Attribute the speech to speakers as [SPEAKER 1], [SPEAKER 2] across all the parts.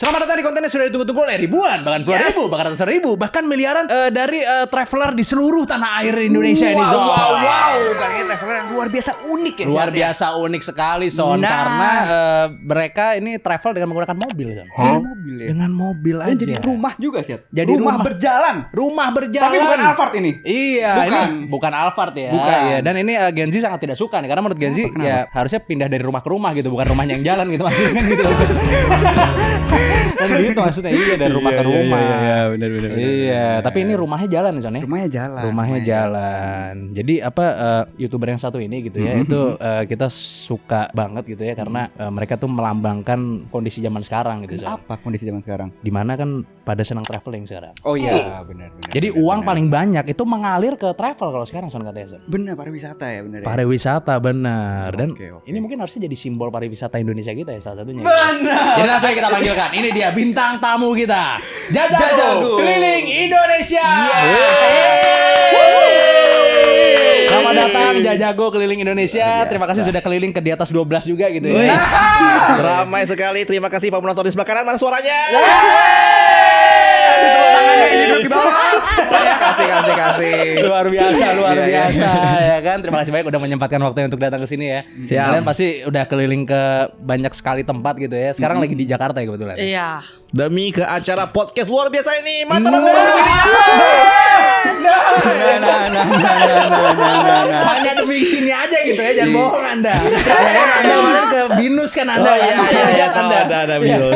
[SPEAKER 1] Selamat datang di konten yang sudah ditunggu-tunggu oleh ribuan, bahkan puluhan ribu, bahkan ratusan ribu, bahkan miliaran dari traveler di seluruh tanah air Indonesia ini, Son.
[SPEAKER 2] Wow, kali ini traveler yang luar biasa unik ya.
[SPEAKER 1] Luar biasa unik sekali, Son.
[SPEAKER 2] Nah.
[SPEAKER 1] Karena mereka ini travel dengan menggunakan mobil, Son.
[SPEAKER 2] Mobil ya.
[SPEAKER 1] Dengan mobil aja.
[SPEAKER 2] Jadi rumah juga sih.
[SPEAKER 1] Jadi
[SPEAKER 2] rumah berjalan.
[SPEAKER 1] Rumah berjalan.
[SPEAKER 2] Tapi bukan Alphard ini.
[SPEAKER 1] Iya,
[SPEAKER 2] Bukan.
[SPEAKER 1] ini bukan Alphard ya.
[SPEAKER 2] Bukan.
[SPEAKER 1] Iya, dan ini Gen Z sangat tidak suka nih, karena menurut Gen Z ya harusnya pindah dari rumah ke rumah gitu, bukan rumahnya yang jalan gitu maksudnya kan gitu maksudnya. Kan gitu maksudnya, iya dari rumah ke rumah.
[SPEAKER 2] Iya, benar.
[SPEAKER 1] Iya, tapi ini rumahnya jalan nih, Son ya.
[SPEAKER 2] Rumahnya jalan.
[SPEAKER 1] Rumahnya jalan. Jadi apa YouTuber yang satu ini gitu ya, itu kita suka banget gitu ya karena mereka tuh melambangkan kondisi zaman sekarang gitu, Son.
[SPEAKER 2] Apa kondisi zaman sekarang?
[SPEAKER 1] Dimana kan pada senang traveling sekarang.
[SPEAKER 2] Oh iya, benar.
[SPEAKER 1] Jadi uang paling banyak itu mengalir ke travel kalau sekarang, Son, katanya, Son.
[SPEAKER 2] Benar, pariwisata ya, benar ya.
[SPEAKER 1] Pariwisata benar. Dan
[SPEAKER 2] Oke.
[SPEAKER 1] ini mungkin harusnya jadi simbol pariwisata Indonesia kita ya salah satunya.
[SPEAKER 2] Benar.
[SPEAKER 1] Jadi langsung kita panggilkan. Ini dia bintang tamu kita. Jajago
[SPEAKER 2] Jajago.
[SPEAKER 1] Keliling Indonesia. Selamat datang Jajago Keliling Indonesia. Terima kasih sudah keliling ke di atas 12 juga gitu ya.
[SPEAKER 3] Ramai sekali. Terima kasih Pak penonton di sebelah kanan. Mana suaranya?
[SPEAKER 2] Kasih tepuk tangannya ini duduk di bawah. Kasih.
[SPEAKER 1] Luar biasa
[SPEAKER 2] Iya.
[SPEAKER 1] ya kan. Terima kasih banyak udah menyempatkan waktunya untuk datang ke sini ya.
[SPEAKER 3] Siap.
[SPEAKER 1] Kalian pasti udah keliling ke banyak sekali tempat gitu ya. Sekarang lagi di Jakarta ya kebetulan.
[SPEAKER 4] Iya.
[SPEAKER 3] Demi ke acara podcast luar biasa ini. Mantap banget.
[SPEAKER 1] Hanya demi sini aja gitu ya, jangan bohong Anda. Ya kan, Anda kemarin ke Binus kan Anda
[SPEAKER 3] Oh
[SPEAKER 1] kan?
[SPEAKER 3] iya,
[SPEAKER 1] Saya lihat
[SPEAKER 3] tahu ada binus.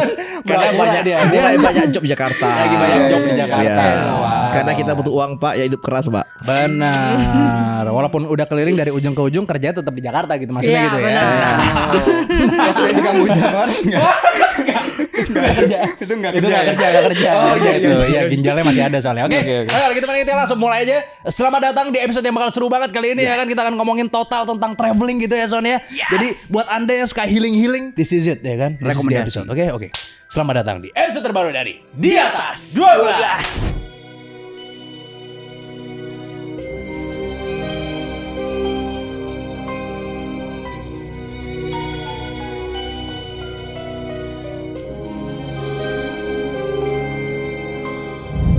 [SPEAKER 3] Karena
[SPEAKER 1] Pura-pura
[SPEAKER 3] banyak
[SPEAKER 1] dia.
[SPEAKER 3] mulai banyak job di Jakarta.
[SPEAKER 1] Lagi banyak job di Jakarta.
[SPEAKER 3] Iya.
[SPEAKER 1] Wow.
[SPEAKER 3] Karena kita butuh uang Pak, ya hidup keras Pak.
[SPEAKER 1] Benar. Walaupun udah keliling dari ujung ke ujung, kerjanya tetap di Jakarta gitu maksudnya
[SPEAKER 4] Iya,
[SPEAKER 1] gitu ya.
[SPEAKER 4] benar.
[SPEAKER 2] Waktu di Kamboja kan?
[SPEAKER 1] Enggak kerja.
[SPEAKER 2] Itu enggak
[SPEAKER 1] Itu
[SPEAKER 2] kerja.
[SPEAKER 1] enggak kerja.
[SPEAKER 2] Oh, iya.
[SPEAKER 1] Gitu. Ya ginjalnya masih ada soalnya. Oke.
[SPEAKER 2] Oke.
[SPEAKER 1] Kalau gitu kita langsung mulai aja. Selamat datang di episode yang bakal seru banget kali ini ya kan, kita akan ngomongin total tentang traveling gitu ya, Son ya. Jadi buat Anda yang suka healing, this is it ya kan. This is the
[SPEAKER 2] Rekomendasi.
[SPEAKER 1] episode. Oke. Selamat datang di episode terbaru dari Di Atas 12.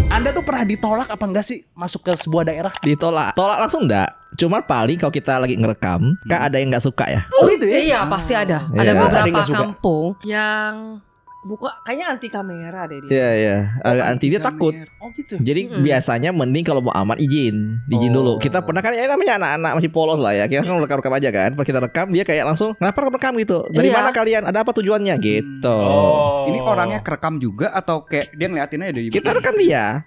[SPEAKER 1] Anda tuh pernah ditolak apa enggak sih masuk ke sebuah daerah?
[SPEAKER 3] Ditolak. Tolak langsung enggak? Cuma paling kalau kita lagi ngerekam, kan ada yang nggak suka ya.
[SPEAKER 1] Oh gitu ya?
[SPEAKER 4] Iya, pasti ada.
[SPEAKER 3] Iya.
[SPEAKER 4] Ada
[SPEAKER 1] Ada yang
[SPEAKER 4] beberapa
[SPEAKER 1] nggak suka.
[SPEAKER 4] kampung yang buka kayaknya anti kamera deh dia.
[SPEAKER 3] Iya iya. Agak anti dia takut.
[SPEAKER 1] Oh gitu.
[SPEAKER 3] Jadi biasanya mending kalau mau aman izin dulu. Kita pernah kan ya namanya anak-anak masih polos lah ya. Kita kan rekam aja kan. Pas kita rekam dia kayak langsung kenapa rekam gitu. Dari
[SPEAKER 4] Iya.
[SPEAKER 3] mana kalian? Ada apa tujuannya gitu.
[SPEAKER 1] Oh.
[SPEAKER 2] Ini orangnya kerekam juga atau kayak dia ngeliatin aja dari
[SPEAKER 3] Kita rekam dia.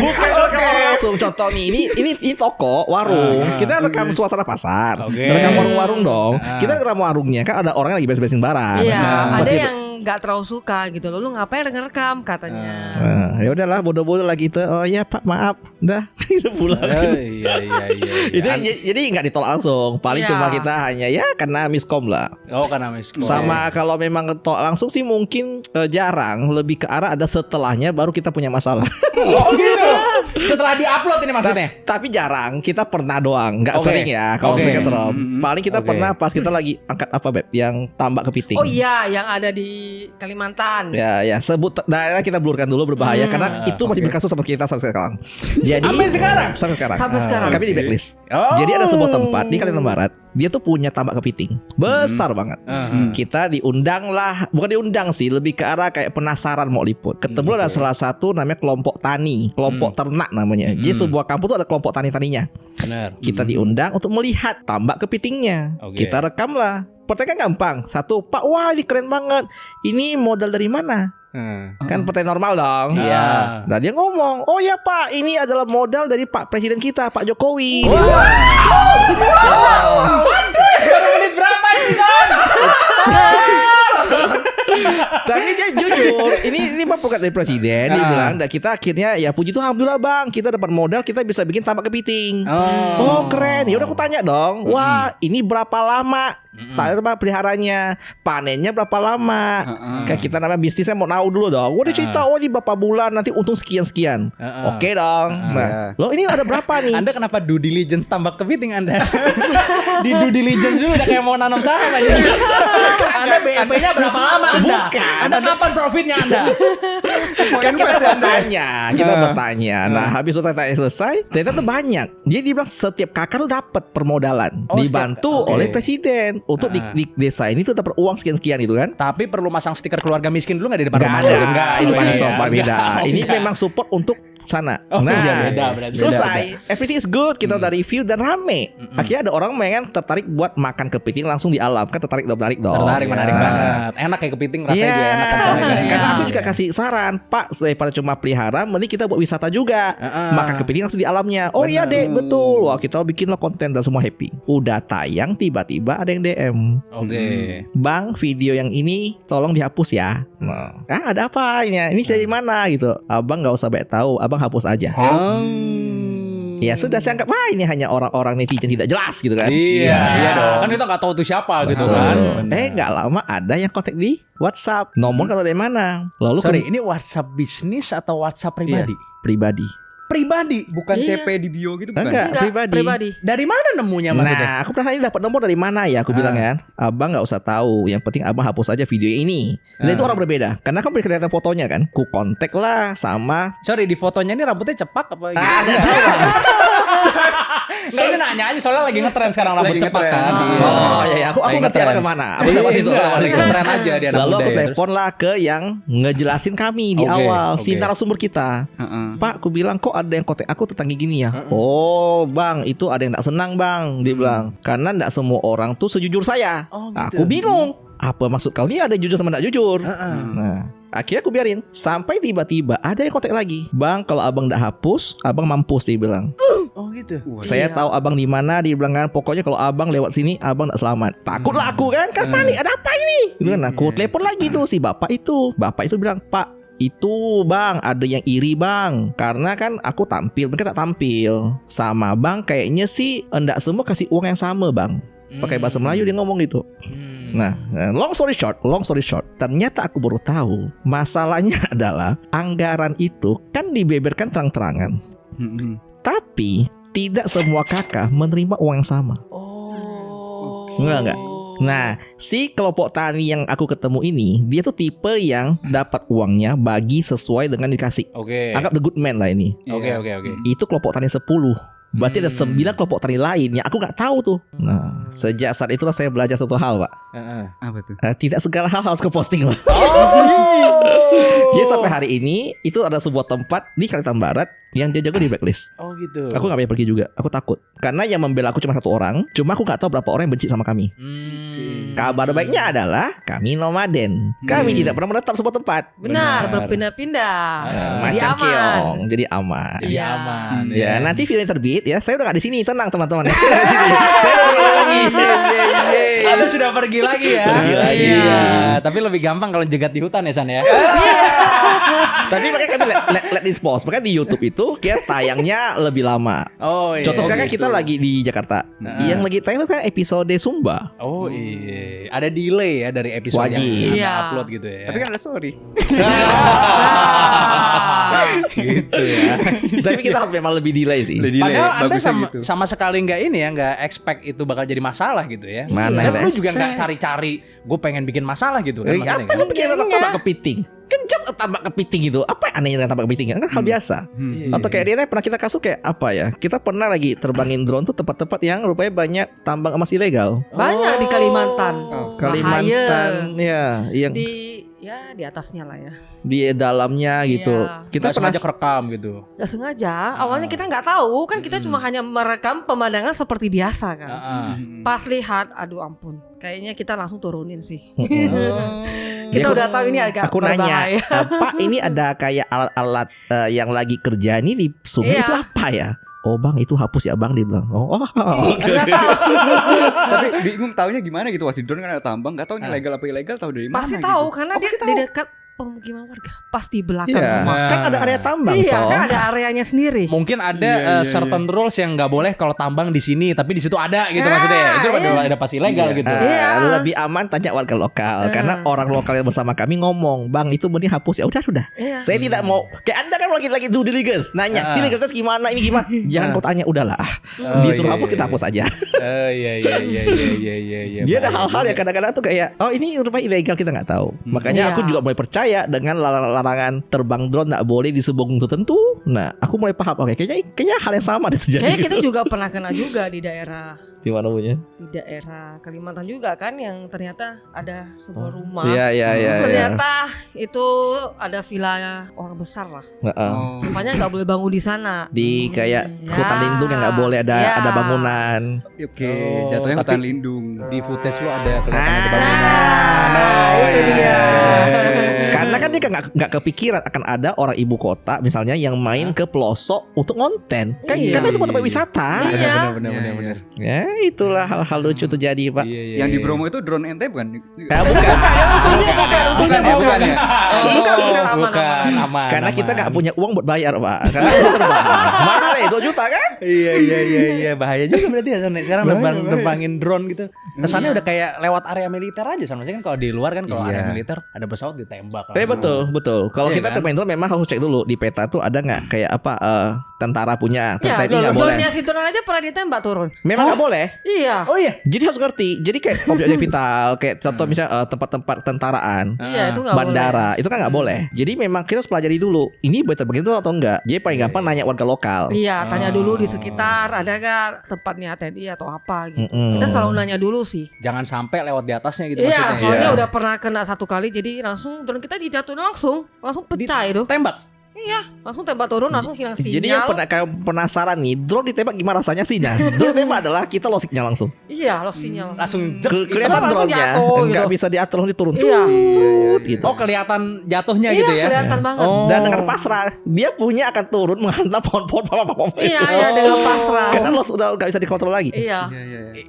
[SPEAKER 3] Bukan rekam orang langsung. Contoh nih, ini toko, warung. Kita rekam suasana pasar.
[SPEAKER 1] Oke.
[SPEAKER 3] Rekam warung-warung dong. Kita rekam warungnya kan ada orang yang lagi beres-beresin barang.
[SPEAKER 4] Iya, ada
[SPEAKER 3] Pasti-
[SPEAKER 4] yang nggak terlalu suka gitu loh. Lu ngapain ngerekam katanya.
[SPEAKER 3] Nah, ya udahlah bodoh-bodoh lagi itu. Oh iya Pak, maaf. Udah, kita pulang.
[SPEAKER 1] Iya.
[SPEAKER 3] Itu jadi nggak ditolak langsung. Paling
[SPEAKER 4] Iya.
[SPEAKER 3] cuma kita hanya ya karena miskom lah.
[SPEAKER 1] Oh karena miskom.
[SPEAKER 3] Sama kalau memang ditolak langsung sih mungkin jarang. Lebih ke arah ada setelahnya baru kita punya masalah.
[SPEAKER 1] Oh gitu. Setelah diupload ini maksudnya.
[SPEAKER 3] Tapi jarang. Kita pernah doang. Nggak
[SPEAKER 1] Oke.
[SPEAKER 3] sering ya. Kalau
[SPEAKER 1] Oke.
[SPEAKER 3] saya kan serem. Paling kita
[SPEAKER 1] Oke.
[SPEAKER 3] pernah pas kita lagi angkat apa Beb? Yang tambak kepiting.
[SPEAKER 4] Oh iya, yang ada di Kalimantan.
[SPEAKER 3] Ya sebut daerah kita blurkan dulu berbahaya karena itu masih berkasus sama kita sampai sekarang. Jadi
[SPEAKER 1] Sampai sekarang?
[SPEAKER 3] Sampai sekarang.
[SPEAKER 4] Sampai sekarang.
[SPEAKER 3] Kami di blacklist.
[SPEAKER 1] Oh.
[SPEAKER 3] Jadi ada sebuah tempat di Kalimantan Barat, dia tuh punya tambak kepiting besar banget. Kita diundang lah, bukan diundang sih, lebih ke arah kayak penasaran mau liput. Ketemu ada salah satu namanya kelompok tani, kelompok ternak namanya. Jadi sebuah kampung tuh ada kelompok tani-taninya.
[SPEAKER 1] Benar.
[SPEAKER 3] Kita diundang untuk melihat tambak kepitingnya.
[SPEAKER 1] Oke.
[SPEAKER 3] Kita rekam lah. Pertanyaan gampang. Satu, Pak, wah ini keren banget. Ini modal dari mana? Kan pertanyaan normal dong.
[SPEAKER 1] Iya.
[SPEAKER 3] Nah dia ngomong, oh ya Pak, ini adalah modal dari Pak Presiden kita, Pak Jokowi.
[SPEAKER 1] Menit berapa ini, Son?
[SPEAKER 3] Tapi dia jujur, ini Pak bukan dari Presiden. Dia bilang, dan kita akhirnya ya puji Tuhan, alhamdulillah Bang, kita dapat modal, kita bisa bikin tambak kepiting. Oh keren. Ya udah aku tanya dong, wah ini berapa lama Tempat peliharanya, panennya berapa lama. Kayak kita namanya bisnisnya mau tahu dulu dong. Udah cerita, oh ini berapa bulan nanti untung sekian. Oke dong. Nah, lo ini ada berapa nih?
[SPEAKER 1] Anda kenapa due diligence tambak kepiting Anda? Di due diligence juga udah kayak mau nanam saham aja. Anda BEP-nya berapa lama Anda?
[SPEAKER 3] Bukan.
[SPEAKER 1] Anda kapan profitnya Anda?
[SPEAKER 3] Kan kita bertanya. Nah, habis itu tanya selesai, ternyata tuh banyak. Jadi dibilang setiap kakak tuh dapat permodalan, dibantu oleh presiden untuk di desa ini tuh dapat uang sekian-sekian itu kan.
[SPEAKER 1] Tapi perlu masang stiker keluarga miskin dulu nggak di depan
[SPEAKER 3] Gak
[SPEAKER 1] rumahnya?
[SPEAKER 3] ada, itu bansos
[SPEAKER 1] Enggak.
[SPEAKER 3] beda. Ini memang support untuk sana.
[SPEAKER 1] Oh, iya, beda, berarti.
[SPEAKER 3] Selesai. Everything is good. Kita udah review dan rame. Akhirnya ada orang pengen tertarik buat makan kepiting langsung di alam. Kan tertarik dong.
[SPEAKER 1] Menarik banget. Enak kayak kepiting rasanya juga enak kan soalnya.
[SPEAKER 3] Karena aku juga kasih saran, Pak, daripada cuma pelihara, mending kita buat wisata juga. Makan kepiting langsung di alamnya. Oh iya dek, betul. Wah, kita bikinlah konten dan semua happy. Udah tayang, tiba-tiba ada yang DM.
[SPEAKER 1] Oke.
[SPEAKER 3] Bang, video yang ini tolong dihapus ya. Ada apa ini? Ini dari mana gitu? Abang nggak usah banyak tahu. Abang hapus aja. Ya sudah, saya anggap wah ini hanya orang-orang netizen tidak jelas gitu kan.
[SPEAKER 1] Iya dong. Kan kita nggak tahu tuh siapa gitu kan.
[SPEAKER 3] Nggak lama ada yang kontak di WhatsApp. Nomor kata dari mana? Lalu
[SPEAKER 1] Sorry, ini WhatsApp bisnis atau WhatsApp pribadi?
[SPEAKER 3] pribadi.
[SPEAKER 1] Pribadi.
[SPEAKER 2] Bukan
[SPEAKER 4] Iya.
[SPEAKER 2] CP di bio gitu bukan?
[SPEAKER 3] Enggak, pribadi.
[SPEAKER 1] Dari mana nemunya maksudnya?
[SPEAKER 3] Nah, aku perasaan ini dapat nomor dari mana ya? Aku bilang kan, abang nggak usah tahu. Yang penting abang hapus aja video ini. Dan itu orang berbeda. Karena kan kelihatan fotonya kan. Ku kontak lah sama.
[SPEAKER 1] Sorry, di fotonya ini rambutnya cepak apa gitu?
[SPEAKER 3] Nggak tahu.
[SPEAKER 1] Enggak, ini nanya aja soalnya lagi ngetren sekarang rambut
[SPEAKER 2] Lagi
[SPEAKER 1] cepak
[SPEAKER 2] ngetren.
[SPEAKER 1] kan.
[SPEAKER 2] Iya.
[SPEAKER 3] Oh iya, aku
[SPEAKER 1] Lagi
[SPEAKER 3] ngerti arah
[SPEAKER 1] ngetren.
[SPEAKER 3] kemana. Aku tahu pasti itu.
[SPEAKER 1] Lagi ngetren aja dia anak
[SPEAKER 3] Lalu
[SPEAKER 1] muda
[SPEAKER 3] aku
[SPEAKER 1] ya.
[SPEAKER 3] telepon lah ke yang ngejelasin kami di
[SPEAKER 1] Oke,
[SPEAKER 3] awal,
[SPEAKER 1] oke.
[SPEAKER 3] si narasumber kita.
[SPEAKER 2] Heeh.
[SPEAKER 3] Pak, aku bilang kok ada yang kontak aku tentang gini ya. Oh bang, itu ada yang tak senang bang. Dia bilang, karena tidak semua orang tuh sejujur saya.
[SPEAKER 1] Oh, gitu.
[SPEAKER 3] Aku bingung. Apa maksud kau ini ada yang jujur sama tidak jujur? Nah, akhirnya aku biarin. Sampai tiba-tiba ada yang kontak lagi. Bang, kalau abang tidak hapus, abang mampus, dia bilang.
[SPEAKER 1] Oh gitu.
[SPEAKER 3] Saya tahu abang di mana. Dia bilang kan, pokoknya kalau abang lewat sini, abang tidak selamat. Takutlah aku kan panik. Ada apa ini? Gitu kan. Aku telepon lagi tuh si bapak itu. Bapak itu bilang, Pak, itu bang ada yang iri bang, karena kan aku tampil, mereka tak tampil. Sama bang kayaknya sih enggak semua kasih uang yang sama bang. Pakai bahasa Melayu dia ngomong gitu. Nah, long story short, ternyata aku baru tahu masalahnya adalah anggaran itu kan dibeberkan terang-terangan, tapi tidak semua kakak menerima uang yang sama. Enggak. Nah, si kelompok tani yang aku ketemu ini, dia tuh tipe yang dapat uangnya bagi sesuai dengan dikasih.
[SPEAKER 1] Oke.
[SPEAKER 3] Anggap the good man lah ini.
[SPEAKER 1] Oke.
[SPEAKER 3] Itu kelompok tani 10. Berarti ada 9 kelompok tani lain yang aku nggak tahu tuh. Nah, sejak saat itulah saya belajar satu hal, Pak.
[SPEAKER 2] Apa tuh?
[SPEAKER 3] Tidak segala hal harus ke posting lah. Jadi sampai hari ini itu ada sebuah tempat di Kalimantan Barat yang dia jago di blacklist.
[SPEAKER 1] Oh gitu.
[SPEAKER 3] Aku gak boleh pergi juga. Aku takut. Karena yang membela aku cuma satu orang. Cuma aku gak tahu berapa orang yang benci sama kami. Kabar baiknya adalah kami nomaden. Kami tidak pernah menetap sebuah tempat.
[SPEAKER 4] Benar,
[SPEAKER 1] Benar.
[SPEAKER 4] berpindah-pindah. Jadi
[SPEAKER 3] Macam
[SPEAKER 4] aman.
[SPEAKER 3] keong. Jadi aman.
[SPEAKER 1] Jadi
[SPEAKER 4] Iya.
[SPEAKER 1] aman.
[SPEAKER 3] Ya, nanti film terbit ya. Saya udah gak di sini. Tenang teman-teman. Ya. Saya udah di sini. Saya udah pergi lagi.
[SPEAKER 1] Anda sudah pergi lagi ya.
[SPEAKER 3] Pergi lagi.
[SPEAKER 1] Iya. Tapi lebih gampang kalau jegat di hutan ya San ya.
[SPEAKER 3] Tapi makanya kami let this pause. Makanya di YouTube itu kita tayangnya lebih lama.
[SPEAKER 1] Oh iya.
[SPEAKER 3] Contoh sekarang
[SPEAKER 2] gitu.
[SPEAKER 3] kita lagi di Jakarta. Yang lagi tayang itu kan episode Sumba.
[SPEAKER 1] Oh iya. Ada delay ya dari episode
[SPEAKER 3] Wajib.
[SPEAKER 1] yang Anda
[SPEAKER 4] Iya.
[SPEAKER 1] upload gitu ya.
[SPEAKER 2] Tapi kan ada story.
[SPEAKER 1] gitu ya.
[SPEAKER 3] Tapi kita harus memang lebih delay sih.
[SPEAKER 2] Lebih delay,
[SPEAKER 1] Padahal Anda
[SPEAKER 2] bagusnya
[SPEAKER 1] sama,
[SPEAKER 2] gitu.
[SPEAKER 1] sama sekali nggak ini ya, nggak expect itu bakal jadi masalah gitu ya.
[SPEAKER 3] Mana
[SPEAKER 1] Dan
[SPEAKER 3] ada
[SPEAKER 1] lu juga nggak
[SPEAKER 3] expect?
[SPEAKER 1] cari-cari, gue pengen bikin masalah gitu kan. maksudnya
[SPEAKER 3] Apa
[SPEAKER 1] kan?
[SPEAKER 3] yang bikin tambak kepiting? Kan just a tambak kepiting itu. Apa yang anehnya dengan tambak kepiting? Kan hal biasa.
[SPEAKER 1] Iya.
[SPEAKER 3] Atau kayak dia pernah kita kasus kayak apa ya? Kita pernah lagi terbangin drone tuh tempat-tempat yang rupanya banyak tambang emas ilegal.
[SPEAKER 4] Banyak di Kalimantan.
[SPEAKER 2] Oh.
[SPEAKER 3] Kalimantan ya, yang
[SPEAKER 4] Di atasnya lah ya.
[SPEAKER 3] di dalamnya gitu.
[SPEAKER 4] Iya.
[SPEAKER 3] Kita
[SPEAKER 1] Nggak
[SPEAKER 3] pernah
[SPEAKER 1] sengaja kerekam gitu.
[SPEAKER 4] Gak sengaja. Awalnya kita nggak tahu kan, kita cuma hanya merekam pemandangan seperti biasa kan. Pas lihat, aduh ampun, kayaknya kita langsung turunin sih. Kita
[SPEAKER 3] Aku-
[SPEAKER 4] udah tahu ini agak
[SPEAKER 3] Aku nanya,
[SPEAKER 4] berbahaya.
[SPEAKER 3] Pak ini ada kayak alat-alat yang lagi kerja ini di sungai
[SPEAKER 4] Iya.
[SPEAKER 3] itu apa ya? Oh bang itu hapus ya bang, dia bilang. Oh,
[SPEAKER 4] Nggak tahu.
[SPEAKER 2] Tapi bingung taunya gimana gitu. Pas di drone kan ada tambang, nggak tahu ini legal apa ilegal, tahu dari mana
[SPEAKER 4] Pasti
[SPEAKER 2] gitu.
[SPEAKER 4] tahu karena
[SPEAKER 2] Oh,
[SPEAKER 4] dia
[SPEAKER 2] pasti
[SPEAKER 4] di
[SPEAKER 2] tahu.
[SPEAKER 4] dekat pemukiman warga, pas di belakang
[SPEAKER 3] Iya,
[SPEAKER 4] rumah.
[SPEAKER 3] kan ada area tambang
[SPEAKER 4] Iya,
[SPEAKER 3] toh.
[SPEAKER 4] kan ada areanya sendiri.
[SPEAKER 1] Mungkin ada certain rules yang nggak boleh kalau tambang di sini, tapi di situ ada gitu
[SPEAKER 4] Ah,
[SPEAKER 1] maksudnya. Itu
[SPEAKER 4] iya.
[SPEAKER 1] udah pasti legal gitu.
[SPEAKER 4] Iya.
[SPEAKER 3] Lebih aman tanya warga lokal karena orang lokal yang bersama kami ngomong, "Bang, itu mending hapus." Ya udah sudah.
[SPEAKER 4] Iya.
[SPEAKER 3] Saya tidak mau kayak Anda kan lagi due diligence, nanya, "Ini legalitas gimana? Ini gimana?" Jangan kau tanya, udahlah. Disuruh
[SPEAKER 1] iya,
[SPEAKER 3] hapus
[SPEAKER 1] iya,
[SPEAKER 3] kita hapus aja.
[SPEAKER 1] Iya.
[SPEAKER 3] Dia ada hal-hal yang kadang-kadang tuh kayak, "Oh, ini rupanya ilegal, kita nggak tahu." Makanya aku
[SPEAKER 4] Iya.
[SPEAKER 3] juga mulai percaya dengan larangan terbang drone nggak boleh di sebuah gunung tertentu. Nah, aku mulai paham. Oke, kayaknya hal yang sama deh terjadi.
[SPEAKER 4] Kayaknya kita juga pernah kena juga di daerah
[SPEAKER 3] Di mana punya?
[SPEAKER 4] Kalimantan juga kan, yang ternyata ada sebuah rumah.
[SPEAKER 3] Iya.
[SPEAKER 4] Ternyata itu ada villa orang besar lah.
[SPEAKER 3] Heeh.
[SPEAKER 4] Rupanya nggak boleh bangun di sana.
[SPEAKER 3] Di kayak
[SPEAKER 4] Ya.
[SPEAKER 3] hutan lindung yang nggak boleh ada bangunan.
[SPEAKER 2] Oke,
[SPEAKER 1] Oh,
[SPEAKER 2] jatuhnya
[SPEAKER 1] tapi
[SPEAKER 2] hutan lindung.
[SPEAKER 1] Di footage lu ada kelihatan ada
[SPEAKER 3] Ah.
[SPEAKER 1] bangunan.
[SPEAKER 3] Nah, itu dia.
[SPEAKER 1] Iya.
[SPEAKER 3] Karena kan dia nggak kepikiran akan ada orang ibu kota misalnya yang main ke pelosok untuk konten. Kan
[SPEAKER 4] Iya.
[SPEAKER 3] karena itu tempat wisata.
[SPEAKER 4] Iya.
[SPEAKER 1] Benar.
[SPEAKER 3] Ya, itulah hal-hal lucu terjadi, Pak.
[SPEAKER 2] Yang di Bromo itu drone ente bukan?
[SPEAKER 3] Bukan.
[SPEAKER 2] Bukan ya.
[SPEAKER 1] Bukan aman.
[SPEAKER 3] Karena
[SPEAKER 1] aman.
[SPEAKER 3] kita nggak punya uang buat bayar, Pak. Karena itu terbang. Mahal ya 2 juta kan?
[SPEAKER 1] Iya bahaya juga berarti ya Son. Sekarang nerbangin drone gitu. Kesannya udah kayak lewat area militer aja Son. Maksudnya kan kalau di luar kan kalau area militer ada pesawat ditembak.
[SPEAKER 3] Betul. Kalau
[SPEAKER 1] Iya
[SPEAKER 3] kita
[SPEAKER 1] kan?
[SPEAKER 3] main drone memang harus cek dulu di peta tuh ada nggak kayak apa tentara punya.
[SPEAKER 4] Ya,
[SPEAKER 3] Tentara ini nggak boleh.
[SPEAKER 4] drone-nya si Turan aja pernah ditembak turun.
[SPEAKER 3] Memang nggak boleh.
[SPEAKER 4] Iya.
[SPEAKER 1] Oh iya.
[SPEAKER 3] Jadi harus ngerti. Jadi kayak objek vital, kayak contoh misalnya tempat-tempat tentaraan,
[SPEAKER 4] Iya, itu nggak boleh.
[SPEAKER 3] bandara, itu kan nggak boleh. Jadi memang kita harus pelajari dulu. Ini boleh terbang itu atau enggak. Jadi paling gampang nanya warga lokal.
[SPEAKER 4] Iya, tanya dulu di sekitar ada gak tempatnya TNI atau apa gitu.
[SPEAKER 3] Mm-mm.
[SPEAKER 4] Kita selalu nanya dulu sih.
[SPEAKER 1] Jangan sampai lewat di atasnya gitu
[SPEAKER 4] Iya,
[SPEAKER 1] maksudnya.
[SPEAKER 4] soalnya
[SPEAKER 3] Iya.
[SPEAKER 4] udah pernah kena 1 kali, jadi langsung drone kita dijatuhin langsung pecah itu.
[SPEAKER 1] Tembak.
[SPEAKER 4] Iya, langsung tembak turun, langsung hilang sinyal.
[SPEAKER 3] Jadi yang kayak penasaran nih, drone ditembak gimana rasanya sih? Nah, drone ditembak adalah kita lost signal langsung.
[SPEAKER 4] Iya, lost sinyal.
[SPEAKER 1] Langsung jek.
[SPEAKER 3] Kelihatan
[SPEAKER 4] langsung
[SPEAKER 3] drone-nya
[SPEAKER 4] jatuh
[SPEAKER 3] nggak
[SPEAKER 4] gitu.
[SPEAKER 3] bisa diatur, langsung turun
[SPEAKER 4] Iya.
[SPEAKER 3] tut gitu.
[SPEAKER 1] Oh kelihatan jatuhnya
[SPEAKER 4] Iya,
[SPEAKER 1] gitu ya.
[SPEAKER 4] kelihatan banget.
[SPEAKER 1] Oh.
[SPEAKER 3] Dan dengan pasrah, dia punya akan turun menghantam pohon-pohon apa-apa.
[SPEAKER 4] Iya, dengan pasrah.
[SPEAKER 3] Karena lo sudah nggak bisa dikontrol lagi.
[SPEAKER 4] Iya.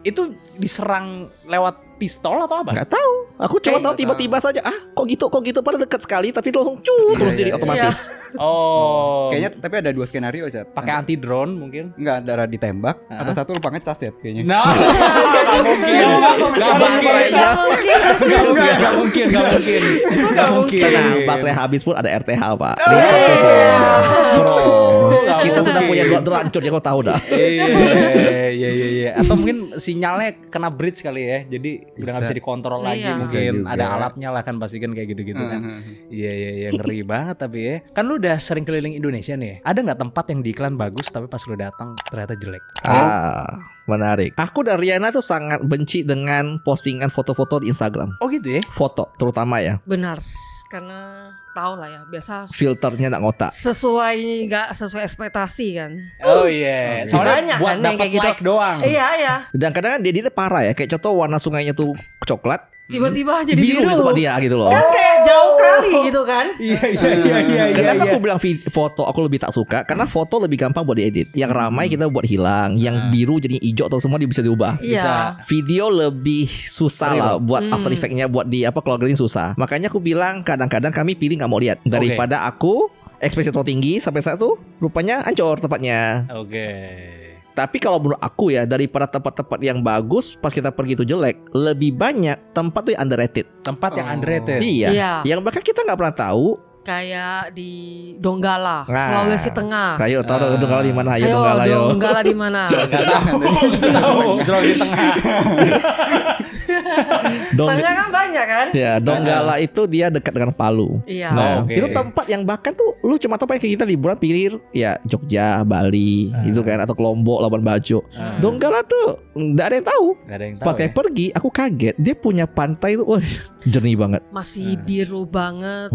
[SPEAKER 1] Itu diserang lewat pistol atau apa?
[SPEAKER 3] Nggak tahu. Aku cuma tahu tiba-tiba saja. Kok gitu? Padahal dekat sekali, tapi itu langsung terus diri otomatis.
[SPEAKER 1] Oh.
[SPEAKER 2] Kayaknya tapi ada 2 skenario sih.
[SPEAKER 1] pakai anti drone mungkin.
[SPEAKER 2] Enggak, antara ditembak atau satu lupa ngecas ya kayaknya.
[SPEAKER 1] No. Gak mungkin. Gak mungkin.
[SPEAKER 3] Tenang, baterai habis pun ada RTH, Pak. Bro, kita sudah punya drone hancur, ya kau tahu dah.
[SPEAKER 1] Iya. Atau mungkin sinyalnya kena bridge kali ya. Jadi udah nggak bisa dikontrol lagi.
[SPEAKER 4] Iya.
[SPEAKER 1] Mungkin
[SPEAKER 2] Bisa
[SPEAKER 1] ada
[SPEAKER 2] juga.
[SPEAKER 1] alatnya lah kan pasti kan kayak gitu-gitu kan. Iya ngeri banget tapi ya. Kan lu udah sering keliling Indonesia nih. Ada nggak tempat yang diiklan bagus tapi pas lu datang ternyata jelek?
[SPEAKER 3] Menarik. Aku dan Riana tuh sangat benci dengan postingan foto-foto di Instagram.
[SPEAKER 1] Oh gitu ya?
[SPEAKER 3] Foto terutama ya.
[SPEAKER 4] Benar. Karena tahu lah ya, biasa
[SPEAKER 3] Filternya nggak ngotak.
[SPEAKER 4] nggak sesuai ekspektasi kan.
[SPEAKER 1] Oh iya. Soalnya
[SPEAKER 4] Banyak
[SPEAKER 1] buat
[SPEAKER 4] kan yang
[SPEAKER 1] dapat
[SPEAKER 4] kayak gitu.
[SPEAKER 1] like doang.
[SPEAKER 4] Iya.
[SPEAKER 3] Dan kadang dia parah ya. Kayak contoh warna sungainya tuh coklat,
[SPEAKER 4] Tiba-tiba jadi
[SPEAKER 3] biru
[SPEAKER 4] biru.
[SPEAKER 3] di tempat dia gitu loh.
[SPEAKER 4] Kan kayak jauh kali gitu kan.
[SPEAKER 1] Iya.
[SPEAKER 3] Kenapa aku bilang foto aku lebih tak suka? Karena foto lebih gampang buat diedit. Yang ramai kita buat hilang, yang biru jadi hijau atau semua dia bisa diubah.
[SPEAKER 4] Iya.
[SPEAKER 3] Video lebih susah lah buat After Effects-nya, buat di color grading susah. Makanya aku bilang kadang-kadang kami pilih nggak mau lihat daripada aku ekspresi terlalu tinggi sampai saat itu rupanya hancur tempatnya.
[SPEAKER 1] Oke.
[SPEAKER 3] Tapi kalau menurut aku ya, daripada tempat-tempat yang bagus pas kita pergi itu jelek, lebih banyak tempat tuh yang underrated.
[SPEAKER 1] Tempat yang underrated.
[SPEAKER 3] Iya. Yang bahkan kita nggak pernah tahu.
[SPEAKER 4] Kayak di Donggala,
[SPEAKER 3] Nah.
[SPEAKER 4] Sulawesi Tengah.
[SPEAKER 3] Kayo tahu Donggala di mana? Ayo
[SPEAKER 4] Ayo,
[SPEAKER 3] Donggala yo.
[SPEAKER 4] Donggala di mana?
[SPEAKER 1] Nggak tahu. Sulawesi Tengah.
[SPEAKER 4] Tengah kan banyak kan?
[SPEAKER 3] Ya, Donggala itu dia dekat dengan Palu.
[SPEAKER 4] Iya.
[SPEAKER 3] Nah,
[SPEAKER 1] Oke.
[SPEAKER 3] itu tempat yang bahkan tuh lu cuma tahu kayak kita liburan pilih ya Jogja, Bali, gitu kan, atau ke Lombok, Labuan Bajo. Donggala tuh nggak ada yang tahu.
[SPEAKER 1] Gak ada yang tahu.
[SPEAKER 3] Pakai
[SPEAKER 1] Ya?
[SPEAKER 3] pergi, aku kaget. Dia punya pantai itu, wah, jernih banget.
[SPEAKER 4] Masih biru banget.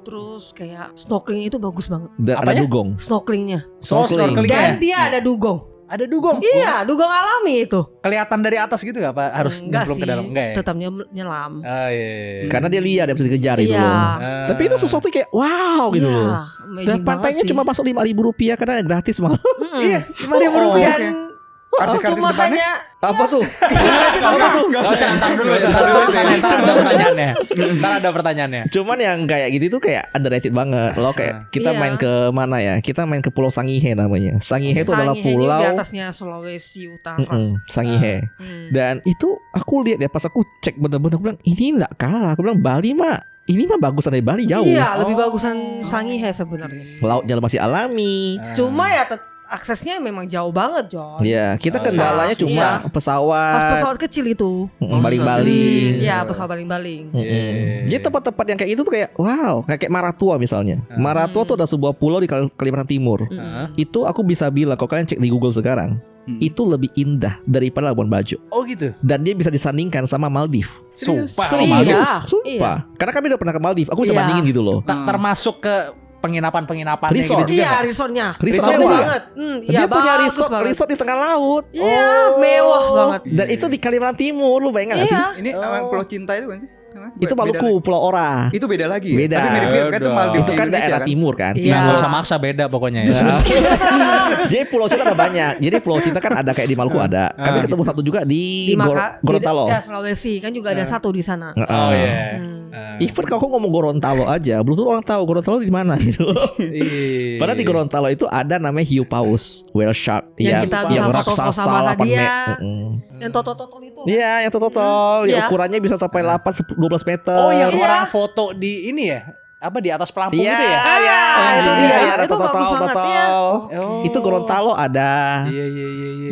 [SPEAKER 4] Terus kayak snorkeling itu bagus banget.
[SPEAKER 3] Dan ada
[SPEAKER 1] Apanya?
[SPEAKER 3] dugong.
[SPEAKER 4] Snorkelingnya.
[SPEAKER 3] Snorkeling.
[SPEAKER 1] snorkeling.
[SPEAKER 4] Dan
[SPEAKER 1] Ya?
[SPEAKER 4] dia ada dugong.
[SPEAKER 1] Ada dugong.
[SPEAKER 4] Iya, dugong alami itu.
[SPEAKER 1] Kelihatan dari atas gitu gak Pak? Harus
[SPEAKER 4] Enggak
[SPEAKER 1] nyemplung
[SPEAKER 4] sih,
[SPEAKER 1] ke dalam. Enggak ya?
[SPEAKER 4] tetap nyelam.
[SPEAKER 1] Oh iya.
[SPEAKER 3] Karena dia liar, dia bisa dikejar itu
[SPEAKER 4] Iya.
[SPEAKER 3] loh. Tapi itu sesuatu kayak wow gitu
[SPEAKER 4] Iya,
[SPEAKER 3] loh.
[SPEAKER 4] amazing
[SPEAKER 3] Dan pantainya
[SPEAKER 4] banget
[SPEAKER 3] cuma
[SPEAKER 4] sih.
[SPEAKER 3] masuk 5.000 rupiah karena gratis malah.
[SPEAKER 4] Iya,
[SPEAKER 1] Rp5.000.
[SPEAKER 4] Dan
[SPEAKER 2] Artis-artis
[SPEAKER 4] Cuma
[SPEAKER 2] depannya.
[SPEAKER 4] hanya
[SPEAKER 3] Apa tuh?
[SPEAKER 1] Gak usah ntar dulu. Ntar ada pertanyaannya. Ntar ada pertanyaannya.
[SPEAKER 3] Cuman yang kayak gitu tuh kayak underrated banget. Lo kayak kita
[SPEAKER 4] Iya.
[SPEAKER 3] main ke mana ya? Kita main ke Pulau Sangihe namanya. Sangihe itu adalah
[SPEAKER 4] Sangihe ini
[SPEAKER 3] pulau
[SPEAKER 4] di atasnya Sulawesi Utara.
[SPEAKER 3] Sangihe. Dan itu aku lihat ya pas aku cek bener-bener aku bilang ini nggak kalah. Aku bilang Bali mah ini mah bagusan dari Bali jauh.
[SPEAKER 4] Iya, lebih bagusan Sangihe sebenarnya.
[SPEAKER 3] Lautnya masih alami.
[SPEAKER 4] Cuma ya aksesnya memang jauh banget, John.
[SPEAKER 3] Ya, kita kendalanya cuma
[SPEAKER 4] Iya.
[SPEAKER 3] pesawat.
[SPEAKER 4] Pas pesawat kecil itu.
[SPEAKER 3] Baling-baling.
[SPEAKER 4] Iya, pesawat baling-baling.
[SPEAKER 3] Jadi tempat-tempat yang kayak itu tuh kayak wow, kayak Maratua misalnya. Maratua tuh ada sebuah pulau di Kalimantan Timur. Itu aku bisa bilang kalau kalian cek di Google sekarang, itu lebih indah daripada Labuan Bajo.
[SPEAKER 1] Oh gitu.
[SPEAKER 3] Dan dia bisa disandingkan sama Maldives.
[SPEAKER 1] Sumpah.
[SPEAKER 3] Serius,
[SPEAKER 4] Iya.
[SPEAKER 3] sumpah. Karena kami udah pernah ke Maldives, aku bisa
[SPEAKER 4] Iya.
[SPEAKER 3] bandingin gitu loh.
[SPEAKER 1] Termasuk ke penginapan-penginapannya
[SPEAKER 3] Resort.
[SPEAKER 1] gitu juga
[SPEAKER 4] Iya,
[SPEAKER 1] nggak?
[SPEAKER 4] resortnya.
[SPEAKER 3] Resort
[SPEAKER 4] Bagus
[SPEAKER 3] apa?
[SPEAKER 4] banget. Iya,
[SPEAKER 3] Dia punya
[SPEAKER 4] bagus
[SPEAKER 3] resort,
[SPEAKER 4] banget.
[SPEAKER 3] resort di tengah laut.
[SPEAKER 4] Iya, mewah banget.
[SPEAKER 3] Dan itu di Kalimantan Timur, lu bayangin gak sih?
[SPEAKER 4] Iya.
[SPEAKER 2] Ini emang Pulau Cinta itu kan sih?
[SPEAKER 3] Itu Maluku, Pulau Ora.
[SPEAKER 2] Itu beda lagi.
[SPEAKER 3] Beda.
[SPEAKER 2] Tapi mirip-mirip kan itu
[SPEAKER 1] Beda.
[SPEAKER 2] Maldives
[SPEAKER 3] Itu kan
[SPEAKER 2] Indonesia
[SPEAKER 3] daerah timur kan.
[SPEAKER 4] Iya.
[SPEAKER 1] Nggak usah maksa beda pokoknya ya.
[SPEAKER 3] Jadi Pulau Cinta ada banyak. Jadi Pulau Cinta kan ada kayak di Maluku ada. Kami ketemu satu juga di Gorontalo.
[SPEAKER 4] Ya, Sulawesi kan juga ada satu di sana.
[SPEAKER 1] Oh iya.
[SPEAKER 3] Even kalau aku ngomong Gorontalo aja, belum tentu orang tahu Gorontalo di mana gitu.
[SPEAKER 1] Iya.
[SPEAKER 3] Padahal di Gorontalo itu ada namanya hiu paus, whale shark,
[SPEAKER 4] Yang kita bisa foto-foto sama
[SPEAKER 3] 8
[SPEAKER 4] dia.
[SPEAKER 3] meter.
[SPEAKER 4] Yang totol-totol itu.
[SPEAKER 3] Iya, yang totol, yang
[SPEAKER 4] Iya.
[SPEAKER 3] ukurannya bisa sampai 12 meter.
[SPEAKER 1] Oh yang
[SPEAKER 4] Iya.
[SPEAKER 1] orang foto di ini ya? Apa di atas pelampung
[SPEAKER 3] Iya,
[SPEAKER 1] itu ya?
[SPEAKER 3] iya,
[SPEAKER 4] itu
[SPEAKER 3] iya,
[SPEAKER 4] dia.
[SPEAKER 3] iya, ada
[SPEAKER 4] Itu bagus
[SPEAKER 3] totol,
[SPEAKER 4] banget, iya.
[SPEAKER 1] Oh.
[SPEAKER 3] Itu Gorontalo ada.
[SPEAKER 1] Iya.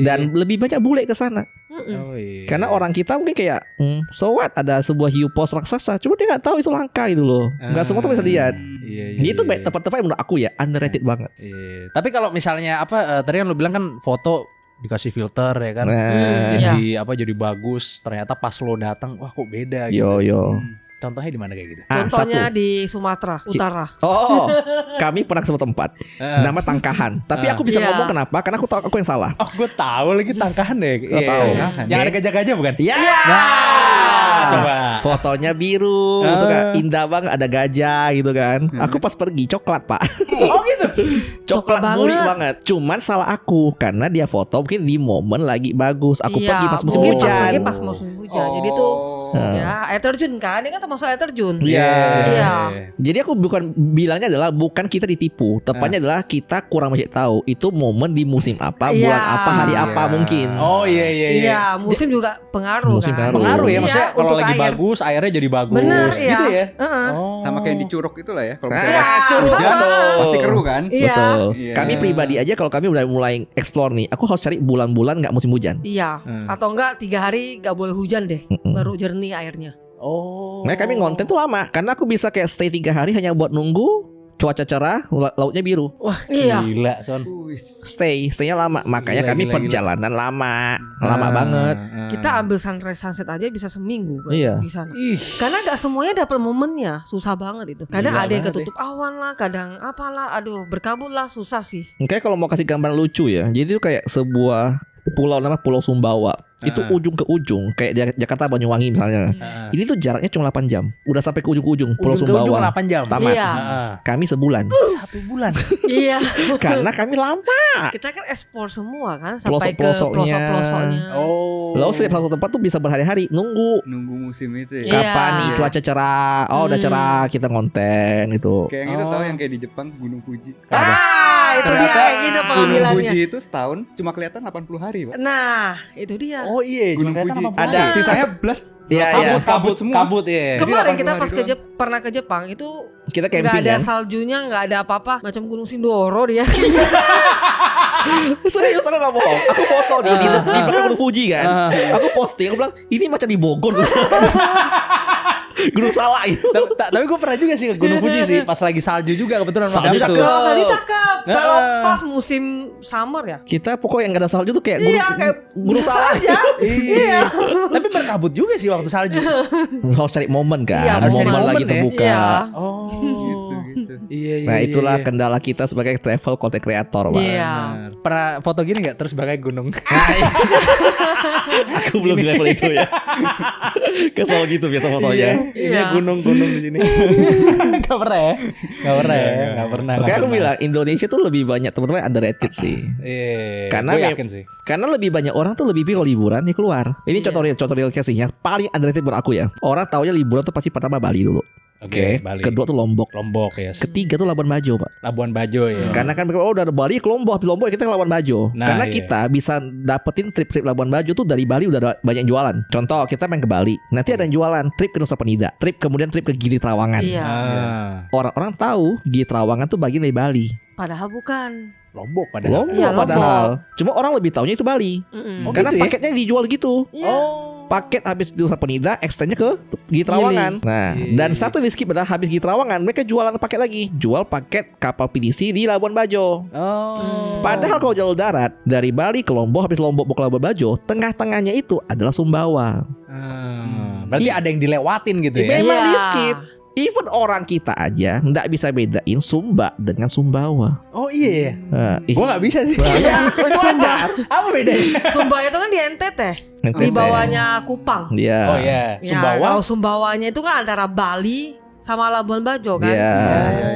[SPEAKER 3] Dan lebih banyak bule ke sana.
[SPEAKER 1] Oh, iya.
[SPEAKER 3] Karena orang kita mungkin kayak so what, ada sebuah hiu paus raksasa, cuma dia nggak tahu itu langka gitu loh. Nggak semua tuh bisa lihat.
[SPEAKER 1] Iya.
[SPEAKER 3] Itu tempat-tempat yang menurut aku ya underrated banget.
[SPEAKER 1] Iya. Tapi kalau misalnya apa tadi kan lu bilang kan foto dikasih filter ya kan.
[SPEAKER 3] Nah,
[SPEAKER 1] Jadi apa jadi bagus. Ternyata pas lo datang wah kok beda gitu.
[SPEAKER 3] yo.
[SPEAKER 1] Contohnya di mana kayak gitu?
[SPEAKER 4] Contohnya
[SPEAKER 3] Satu.
[SPEAKER 4] di Sumatera Utara.
[SPEAKER 3] Oh, kami pernah ke sebuah tempat nama Tangkahan. Tapi aku bisa
[SPEAKER 4] Iya.
[SPEAKER 3] ngomong kenapa? Karena aku tahu aku yang salah.
[SPEAKER 1] Oh, gue tahu lagi tangkahan deh.
[SPEAKER 3] Lo tahu.
[SPEAKER 1] Yang ada gajah-gajah bukan?
[SPEAKER 3] Ya.
[SPEAKER 1] Coba.
[SPEAKER 3] Fotonya biru, itu kan indah banget, ada gajah gitu kan. Aku pas pergi coklat pak,
[SPEAKER 1] Oh gitu.
[SPEAKER 3] coklat
[SPEAKER 4] Coklat
[SPEAKER 3] gurih
[SPEAKER 4] banget.
[SPEAKER 3] banget. Cuman salah aku karena dia foto mungkin di momen lagi bagus. Aku
[SPEAKER 4] Iya,
[SPEAKER 3] pergi pas musim
[SPEAKER 4] mungkin
[SPEAKER 3] hujan.
[SPEAKER 4] Lagi pas musim hujan. Jadi tuh ya air terjun kan. Ini kan termasuk air terjun.
[SPEAKER 3] Iya.
[SPEAKER 4] Iya.
[SPEAKER 3] Jadi aku bukan bilangnya adalah bukan kita ditipu, tepatnya adalah kita kurang banyak tahu itu momen di musim apa,
[SPEAKER 4] Iya.
[SPEAKER 3] bulan apa, hari apa mungkin.
[SPEAKER 1] Oh iya.
[SPEAKER 4] Iya, musim juga pengaruh
[SPEAKER 3] Musim
[SPEAKER 4] kan.
[SPEAKER 3] pengaruh.
[SPEAKER 1] Pengaruh ya
[SPEAKER 4] Iya,
[SPEAKER 1] maksudnya kalau
[SPEAKER 4] untuk
[SPEAKER 1] lagi
[SPEAKER 4] air.
[SPEAKER 1] bagus airnya jadi bagus
[SPEAKER 4] Bener,
[SPEAKER 1] gitu
[SPEAKER 4] iya.
[SPEAKER 1] ya.
[SPEAKER 4] Heeh.
[SPEAKER 1] Oh.
[SPEAKER 2] Sama kayak di Curug itulah ya. Kalau
[SPEAKER 3] Ah,
[SPEAKER 2] misalnya
[SPEAKER 3] curug
[SPEAKER 2] hujan
[SPEAKER 3] betul.
[SPEAKER 2] pasti keruh kan.
[SPEAKER 4] Iya.
[SPEAKER 3] Betul.
[SPEAKER 2] Iya.
[SPEAKER 3] Kami pribadi aja kalau kami udah mulai explore nih, aku harus cari bulan-bulan nggak musim hujan.
[SPEAKER 4] Iya. Atau enggak 3 hari enggak boleh hujan deh. Baru jernih airnya.
[SPEAKER 1] Oh.
[SPEAKER 3] Nah kami ngonten tuh lama karena aku bisa kayak stay 3 hari hanya buat nunggu cuaca cerah, lautnya biru.
[SPEAKER 1] Wah,
[SPEAKER 4] Iya.
[SPEAKER 1] gila, Son.
[SPEAKER 3] Staynya lama, makanya
[SPEAKER 1] Gila,
[SPEAKER 3] kami
[SPEAKER 1] gila.
[SPEAKER 3] perjalanan lama banget.
[SPEAKER 4] Kita ambil sunrise sunset aja bisa seminggu kan
[SPEAKER 3] Iya.
[SPEAKER 4] di sana.
[SPEAKER 1] Ih.
[SPEAKER 4] Karena nggak semuanya dapat momennya, susah banget itu. Kadang
[SPEAKER 1] Gila
[SPEAKER 4] ada yang
[SPEAKER 1] banget
[SPEAKER 4] ketutup awan lah, kadang apalah, aduh berkabut lah, susah sih.
[SPEAKER 3] Kayak kalau mau kasih gambar lucu ya, jadi itu kayak sebuah pulau nama Pulau Sumbawa. Itu ujung ke ujung, kayak di Jakarta Banyuwangi misalnya. Ini tuh jaraknya cuma 8 jam. Udah sampai ke ujung-ujung Pulau
[SPEAKER 1] Ujung ke ujung
[SPEAKER 3] Sumbawa.
[SPEAKER 1] 8 jam.
[SPEAKER 3] Tamat.
[SPEAKER 4] Iya.
[SPEAKER 3] Kami sebulan.
[SPEAKER 1] 1 bulan.
[SPEAKER 4] Iya.
[SPEAKER 3] Karena kami lama.
[SPEAKER 4] Kita kan ekspor semua kan sampai ke
[SPEAKER 3] Pelosok-pelosoknya.
[SPEAKER 4] pelosok-pelosoknya.
[SPEAKER 1] Oh.
[SPEAKER 3] Lalu setiap satu tempat tuh bisa berhari-hari nunggu.
[SPEAKER 2] Nunggu musim itu ya.
[SPEAKER 4] Iya.
[SPEAKER 3] Kapan nih cuaca cerah? Oh udah cerah, kita ngonten itu.
[SPEAKER 2] Kayak yang itu tahu yang kayak di Jepang Gunung Fuji.
[SPEAKER 4] Itu dia kayak gitu
[SPEAKER 2] Gunung
[SPEAKER 4] pengambilannya.
[SPEAKER 2] Fuji itu setahun cuma kelihatan 80 hari, Pak.
[SPEAKER 4] Nah, itu dia.
[SPEAKER 1] Oh iya,
[SPEAKER 2] Gunung
[SPEAKER 1] cuma kelihatan
[SPEAKER 2] Fuji.
[SPEAKER 1] 80
[SPEAKER 3] Ada.
[SPEAKER 1] hari.
[SPEAKER 2] Sisanya blast.
[SPEAKER 3] Iya, iya.
[SPEAKER 1] Kabut
[SPEAKER 2] semua.
[SPEAKER 1] Kabut ya.
[SPEAKER 4] Kemarin
[SPEAKER 2] 80
[SPEAKER 4] kita
[SPEAKER 2] hari
[SPEAKER 4] pas pernah ke Jepang itu
[SPEAKER 3] Kita
[SPEAKER 4] nggak
[SPEAKER 3] camping
[SPEAKER 4] ada
[SPEAKER 3] kan.
[SPEAKER 4] saljunya, nggak ada apa-apa, macam Gunung Sindoro dia.
[SPEAKER 3] Serius aku gak bohong. Aku foto di belakang Gunung Fuji kan. Aku posting, aku bilang ini macam di Bogor. Gunung Salak itu.
[SPEAKER 1] Tapi gue pernah juga sih ke Gunung Fuji sih. Pas lagi salju juga kebetulan
[SPEAKER 3] Salju
[SPEAKER 1] waktu itu.
[SPEAKER 3] cakep.
[SPEAKER 4] Kalau tadi cakep, kalau
[SPEAKER 1] Ah.
[SPEAKER 4] pas musim summer ya.
[SPEAKER 3] Kita pokoknya yang gak ada salju tuh kayak
[SPEAKER 4] Iya, kayak
[SPEAKER 3] Gunung
[SPEAKER 4] biasa
[SPEAKER 3] Salak.
[SPEAKER 4] aja. Iya.
[SPEAKER 1] Tapi berkabut juga sih waktu salju.
[SPEAKER 3] Harus cari momen kan.
[SPEAKER 4] Iya,
[SPEAKER 1] harus cari
[SPEAKER 3] momen
[SPEAKER 1] momen
[SPEAKER 3] lagi
[SPEAKER 1] ya.
[SPEAKER 3] terbuka.
[SPEAKER 4] Iya.
[SPEAKER 1] Oh.
[SPEAKER 2] Gitu. tuh.
[SPEAKER 1] Iya,
[SPEAKER 3] Nah itulah kendala kita sebagai travel content creator, Pak.
[SPEAKER 4] Iya.
[SPEAKER 1] Pernah foto gini nggak terus pakai gunung?
[SPEAKER 3] Aku belum di level itu ya. Kesel gitu biasa fotonya.
[SPEAKER 1] Ini gunung-gunung di sini. Gak pernah ya? Gak pernah ya? Gak pernah.
[SPEAKER 3] Oke, aku bilang Indonesia tuh lebih banyak teman-teman underrated sih.
[SPEAKER 1] Iya.
[SPEAKER 3] Karena
[SPEAKER 1] gue
[SPEAKER 3] ya-
[SPEAKER 1] yakin sih.
[SPEAKER 3] Karena lebih banyak orang tuh lebih pilih liburan ya keluar. Ini contoh real case sih yang paling underrated buat aku ya. Orang taunya liburan tuh pasti pertama Bali dulu.
[SPEAKER 1] Oke, Bali.
[SPEAKER 3] Kedua tuh Lombok.
[SPEAKER 1] Lombok ya.
[SPEAKER 3] Ketiga tuh Labuan Bajo, Pak.
[SPEAKER 1] Labuan Bajo ya.
[SPEAKER 3] Karena kan mereka udah ada Bali ke Lombok, habis Lombok kita ke Labuan Bajo.
[SPEAKER 1] Nah,
[SPEAKER 3] Karena
[SPEAKER 1] iya.
[SPEAKER 3] kita bisa dapetin trip-trip Labuan Bajo tuh dari Bali udah ada banyak jualan. Contoh kita main ke Bali, nanti ada yang jualan trip ke Nusa Penida, kemudian trip ke Gili Trawangan.
[SPEAKER 4] Iya.
[SPEAKER 3] Orang-orang tahu Gili Trawangan tuh bagian dari Bali.
[SPEAKER 4] Padahal bukan.
[SPEAKER 1] Lombok padahal.
[SPEAKER 3] Lombok
[SPEAKER 4] Iya,
[SPEAKER 3] padahal. Cuma orang lebih taunya itu Bali.
[SPEAKER 4] Mm-mm.
[SPEAKER 1] Oh,
[SPEAKER 3] Karena
[SPEAKER 1] gitu ya?
[SPEAKER 3] paketnya dijual gitu.
[SPEAKER 4] Iya.
[SPEAKER 3] Paket habis di Nusa Penida, extendnya ke Gili Trawangan. Nah, dan satu di skip adalah habis Gili Trawangan, mereka jualan paket lagi, jual paket kapal pinisi di Labuan Bajo.
[SPEAKER 1] Oh.
[SPEAKER 3] Padahal kalau jalur darat dari Bali ke Lombok, habis Lombok mau ke Labuan Bajo, tengah-tengahnya itu adalah Sumbawa.
[SPEAKER 1] Berarti ada yang dilewatin gitu ya?
[SPEAKER 3] Memang
[SPEAKER 4] Iya.
[SPEAKER 3] di skip. Even orang kita aja nggak bisa bedain Sumba dengan Sumbawa.
[SPEAKER 1] Oh iya.
[SPEAKER 3] Gue
[SPEAKER 1] Gua nggak bisa sih.
[SPEAKER 3] itu aja.
[SPEAKER 1] Apa bedanya?
[SPEAKER 4] Sumba itu kan di NTT.
[SPEAKER 3] NTT.
[SPEAKER 4] Di bawahnya Kupang.
[SPEAKER 3] Dia.
[SPEAKER 1] Oh iya.
[SPEAKER 4] Ya,
[SPEAKER 1] Sumbawa.
[SPEAKER 4] kalau Sumbawanya itu kan antara Bali sama Labuan Bajo kan.
[SPEAKER 3] Iya.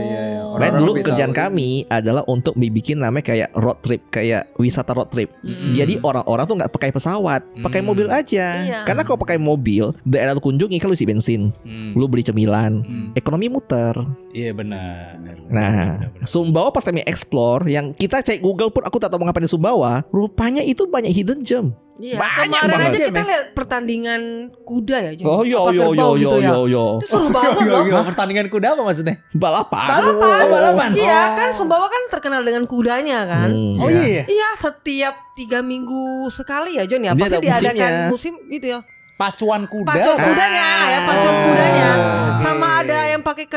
[SPEAKER 2] Iya.
[SPEAKER 3] Makanya
[SPEAKER 2] Orang-orang
[SPEAKER 3] dulu
[SPEAKER 2] lebih
[SPEAKER 3] kerjaan
[SPEAKER 2] tahu.
[SPEAKER 3] kami adalah untuk bikin namanya kayak road trip, kayak wisata road trip. Jadi orang-orang tuh nggak pakai pesawat, pakai mobil aja.
[SPEAKER 4] Iya.
[SPEAKER 3] Karena kalau pakai mobil, daerah lu kunjungi kan lu isi bensin, lu beli cemilan, ekonomi muter.
[SPEAKER 1] Iya benar.
[SPEAKER 3] Nah, Sumbawa pas kami explore, yang kita cek Google pun aku tak tahu mau ngapain di Sumbawa, rupanya itu banyak hidden gem.
[SPEAKER 4] Iya,
[SPEAKER 3] Banyak
[SPEAKER 4] kemarin
[SPEAKER 3] banget.
[SPEAKER 4] aja kita lihat pertandingan kuda ya. Jun?
[SPEAKER 3] Oh yo
[SPEAKER 4] Apa
[SPEAKER 3] yo
[SPEAKER 4] kerbau
[SPEAKER 3] yo
[SPEAKER 4] gitu
[SPEAKER 3] yo
[SPEAKER 4] ya.
[SPEAKER 3] yo yo.
[SPEAKER 4] Itu seru banget loh.
[SPEAKER 1] Pertandingan kuda apa maksudnya?
[SPEAKER 3] Balapan.
[SPEAKER 4] Balapan.
[SPEAKER 1] Oh, balapan.
[SPEAKER 4] Iya,
[SPEAKER 1] Oh.
[SPEAKER 4] kan Sumbawa kan terkenal dengan kudanya kan.
[SPEAKER 1] Oh iya.
[SPEAKER 4] Iya, setiap 3 minggu sekali ya John ya.
[SPEAKER 3] Dia
[SPEAKER 4] Pasti
[SPEAKER 3] ada
[SPEAKER 4] diadakan
[SPEAKER 3] musimnya.
[SPEAKER 4] musim gitu ya.
[SPEAKER 1] Pacuan kuda.
[SPEAKER 4] Pacuan kudanya ya, pacuan
[SPEAKER 1] Oh,
[SPEAKER 4] kudanya.
[SPEAKER 1] oke.
[SPEAKER 4] Sama ada yang pakai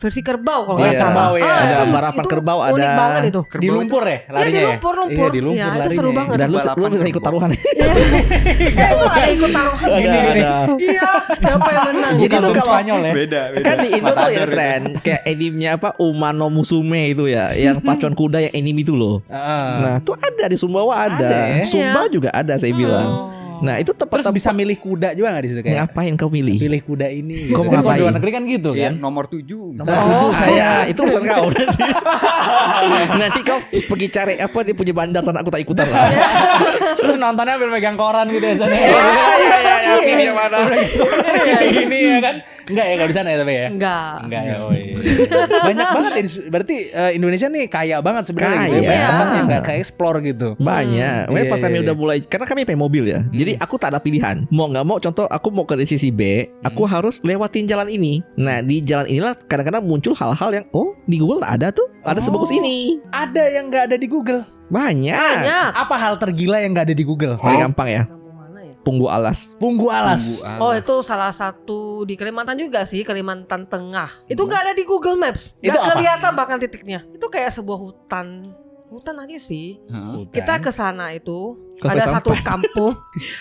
[SPEAKER 4] versi kerbau kalau
[SPEAKER 1] Iya,
[SPEAKER 4] nggak salah.
[SPEAKER 1] kerbau, ya.
[SPEAKER 3] Ada
[SPEAKER 4] itu-
[SPEAKER 3] barapan
[SPEAKER 4] itu
[SPEAKER 3] kerbau,
[SPEAKER 4] unik
[SPEAKER 3] ada-
[SPEAKER 4] banget itu.
[SPEAKER 1] Di lumpur ya
[SPEAKER 4] Iya
[SPEAKER 1] larinya
[SPEAKER 4] di
[SPEAKER 1] ya?
[SPEAKER 4] lumpur-lumpur.
[SPEAKER 1] Iya di lumpur
[SPEAKER 4] Ya, itu
[SPEAKER 1] larinya
[SPEAKER 4] seru
[SPEAKER 1] ya.
[SPEAKER 4] banget.
[SPEAKER 3] Dan lu
[SPEAKER 2] Balapan
[SPEAKER 3] bisa ikut
[SPEAKER 2] kerbau.
[SPEAKER 3] taruhan.
[SPEAKER 4] Iya, itu ada ikut taruhan
[SPEAKER 3] Ada,
[SPEAKER 4] gini.
[SPEAKER 3] ada.
[SPEAKER 4] Iya, siapa yang menang?
[SPEAKER 3] Jadi
[SPEAKER 1] Bukan
[SPEAKER 3] tuh
[SPEAKER 1] film
[SPEAKER 3] kalau-
[SPEAKER 1] Spanyol ya.
[SPEAKER 2] Beda.
[SPEAKER 3] Kan di Indo tuh ya
[SPEAKER 2] Matador itu.
[SPEAKER 3] tren kayak animenya apa Umano Musume itu ya, yang pacuan kuda yang anime itu loh.
[SPEAKER 1] Heeh.
[SPEAKER 3] Nah, tuh ada di Sumbawa ada.
[SPEAKER 1] Ada ya?
[SPEAKER 3] Sumba
[SPEAKER 4] Iya.
[SPEAKER 3] juga ada saya bilang. Nah, itu
[SPEAKER 1] Terus
[SPEAKER 3] tempat-tempat
[SPEAKER 1] bisa milih kuda juga nggak di situ kayak?
[SPEAKER 3] ngapain kau milih?
[SPEAKER 1] Pilih kuda ini.
[SPEAKER 3] Kau mau
[SPEAKER 1] Kan kalau di
[SPEAKER 3] ngapain?
[SPEAKER 1] luar negeri kan gitu
[SPEAKER 2] Iya,
[SPEAKER 1] kan?
[SPEAKER 2] nomor 7.
[SPEAKER 3] Oh, saya itu urusan kau nanti. Nanti kau pergi cari apa dia punya bandar sana, aku tak ikutan lah.
[SPEAKER 1] Terus nontonnya sambil megang koran gitu ya sana.
[SPEAKER 3] Iya, pilih yang mana?
[SPEAKER 1] Ini ya kan? Enggak ya kalau di sana ya tapi ya?
[SPEAKER 4] Enggak.
[SPEAKER 1] Enggak ya. Oh iya. Banyak banget ya. Berarti Indonesia nih kaya banget sebenarnya gitu.
[SPEAKER 3] Kaya.
[SPEAKER 1] Banyak tempat yang enggak kayak explore gitu.
[SPEAKER 3] Banyak. Makanya
[SPEAKER 1] Iya,
[SPEAKER 3] pas kami
[SPEAKER 1] iya,
[SPEAKER 3] udah mulai, karena kami pengen mobil ya. Jadi aku tak ada pilihan. Mau nggak mau, contoh aku mau ke sisi B, aku harus lewatin jalan ini. Nah di jalan inilah kadang-kadang muncul hal-hal yang di Google tak ada tuh. Ada sebagus ini.
[SPEAKER 1] Ada yang enggak ada di Google.
[SPEAKER 3] Banyak.
[SPEAKER 4] Banyak.
[SPEAKER 1] Apa hal tergila yang enggak ada di Google?
[SPEAKER 3] Paling gampang ya,
[SPEAKER 4] Kampung mana ya?
[SPEAKER 3] Punggu Alas.
[SPEAKER 1] Punggu alas.
[SPEAKER 4] Oh itu salah satu di Kalimantan juga sih, Kalimantan Tengah. Itu nggak ada di Google Maps,
[SPEAKER 1] Itu
[SPEAKER 4] nggak
[SPEAKER 1] apa?
[SPEAKER 4] kelihatan bahkan titiknya. Itu kayak sebuah hutan aja sih.
[SPEAKER 1] Hutan.
[SPEAKER 4] Kita ke sana itu
[SPEAKER 3] Kok
[SPEAKER 4] ada
[SPEAKER 3] sampai?
[SPEAKER 4] satu kampung,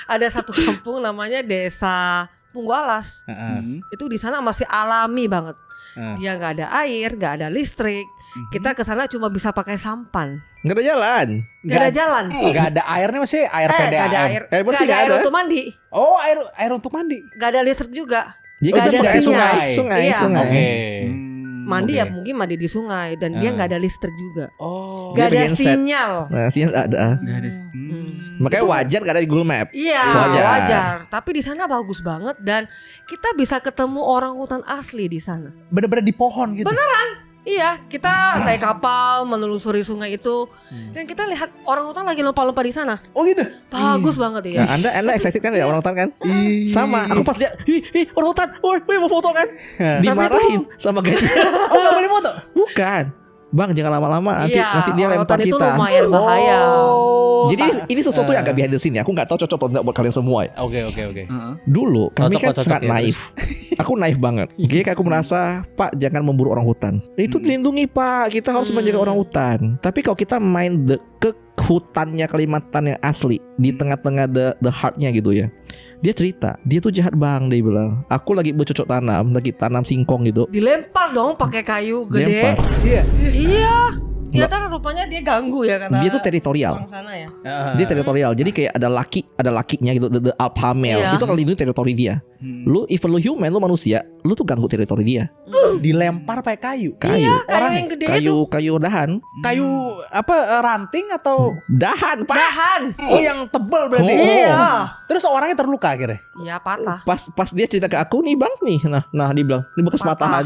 [SPEAKER 4] ada satu kampung namanya Desa Punggu Alas.
[SPEAKER 1] Heeh.
[SPEAKER 4] Itu di sana masih alami banget.
[SPEAKER 1] Heeh.
[SPEAKER 4] Dia nggak ada air, nggak ada listrik. Kita ke sana cuma bisa pakai sampan.
[SPEAKER 3] Nggak ada jalan.
[SPEAKER 4] Nggak ada jalan.
[SPEAKER 1] Enggak ada airnya masih air PDAM.
[SPEAKER 4] Nggak ada air.
[SPEAKER 3] Air bersih
[SPEAKER 4] Nggak ada
[SPEAKER 3] nggak
[SPEAKER 4] air
[SPEAKER 3] ada.
[SPEAKER 4] untuk mandi.
[SPEAKER 1] Oh, air untuk mandi.
[SPEAKER 4] Nggak ada listrik juga.
[SPEAKER 3] Jadi
[SPEAKER 4] Nggak
[SPEAKER 3] kita
[SPEAKER 4] ada
[SPEAKER 3] pakai
[SPEAKER 4] sinyal.
[SPEAKER 3] sungai.
[SPEAKER 4] Iya.
[SPEAKER 3] Sungai.
[SPEAKER 1] Oke.
[SPEAKER 4] Mandi
[SPEAKER 1] Oke.
[SPEAKER 4] ya mungkin mandi di sungai dan dia nggak ada listrik juga.
[SPEAKER 1] Oh.
[SPEAKER 4] Nggak
[SPEAKER 3] Dia
[SPEAKER 4] ada
[SPEAKER 3] genset.
[SPEAKER 4] sinyal.
[SPEAKER 3] Nah sinyal tak ada.
[SPEAKER 2] Nggak ada.
[SPEAKER 3] Makanya wajar gak ada di Google Map.
[SPEAKER 4] Iya,
[SPEAKER 3] Wajar.
[SPEAKER 4] wajar. Tapi di sana bagus banget dan kita bisa ketemu orang hutan asli di sana.
[SPEAKER 1] Bener-bener di pohon gitu.
[SPEAKER 4] Iya, kita naik kapal menelusuri sungai itu dan kita lihat orang hutan lagi lompat-lompat di sana.
[SPEAKER 1] Oh gitu.
[SPEAKER 4] Bagus banget ya.
[SPEAKER 3] Nah, anda excited kan ya orang hutan kan? Sama. Aku pas lihat, orang hutan, woi mau foto kan? Dimarahin sama guide.
[SPEAKER 1] Oh, nggak boleh foto.
[SPEAKER 3] Bukan. Bang jangan lama-lama nanti dia
[SPEAKER 4] orang
[SPEAKER 3] lempar
[SPEAKER 4] hutan itu
[SPEAKER 3] kita.
[SPEAKER 4] lumayan bahaya.
[SPEAKER 3] Jadi ini sesuatu yang agak behind the scene ya. Aku nggak tahu cocok atau enggak buat kalian semua ya.
[SPEAKER 1] Oke.
[SPEAKER 3] Dulu kami
[SPEAKER 1] Cocok,
[SPEAKER 3] kan
[SPEAKER 1] cocok
[SPEAKER 3] sangat
[SPEAKER 1] ya,
[SPEAKER 3] naif. Aku naif banget. Jadi aku merasa, Pak jangan memburu orang hutan. Itu dilindungi Pak. Kita harus menjaga orang hutan. Tapi kalau kita main ke hutannya Kalimantan yang asli, di tengah-tengah the heartnya gitu ya. Dia cerita, dia tuh jahat bang, dia bilang. Aku lagi bercocok tanam, lagi tanam singkong gitu.
[SPEAKER 4] Dilempar dong pakai kayu gede.
[SPEAKER 3] Lempar.
[SPEAKER 1] Iya.
[SPEAKER 4] Iya. Ternyata rupanya dia ganggu ya karena
[SPEAKER 3] Dia tuh teritorial.
[SPEAKER 4] orang sana ya.
[SPEAKER 3] Dia teritorial. Jadi kayak ada lakinya gitu, the alpha male.
[SPEAKER 4] Iya.
[SPEAKER 3] Itu akan lindungi teritori dia. Lu even lu human, lu manusia, lu tuh ganggu teritori dia.
[SPEAKER 1] Dilempar pakai kayu.
[SPEAKER 3] Kayu.
[SPEAKER 4] Iya, kayu yang gede itu.
[SPEAKER 3] Kayu dahan.
[SPEAKER 1] Kayu apa ranting atau
[SPEAKER 3] Dahan, Pak.
[SPEAKER 4] Dahan.
[SPEAKER 1] oh yang tebal berarti.
[SPEAKER 3] Oh.
[SPEAKER 4] Iya.
[SPEAKER 1] Terus orangnya terluka akhirnya.
[SPEAKER 4] Iya patah.
[SPEAKER 3] Pas dia cerita ke aku nih bang nih, nah dia bilang ini bekas
[SPEAKER 4] Patah.
[SPEAKER 3] patahan.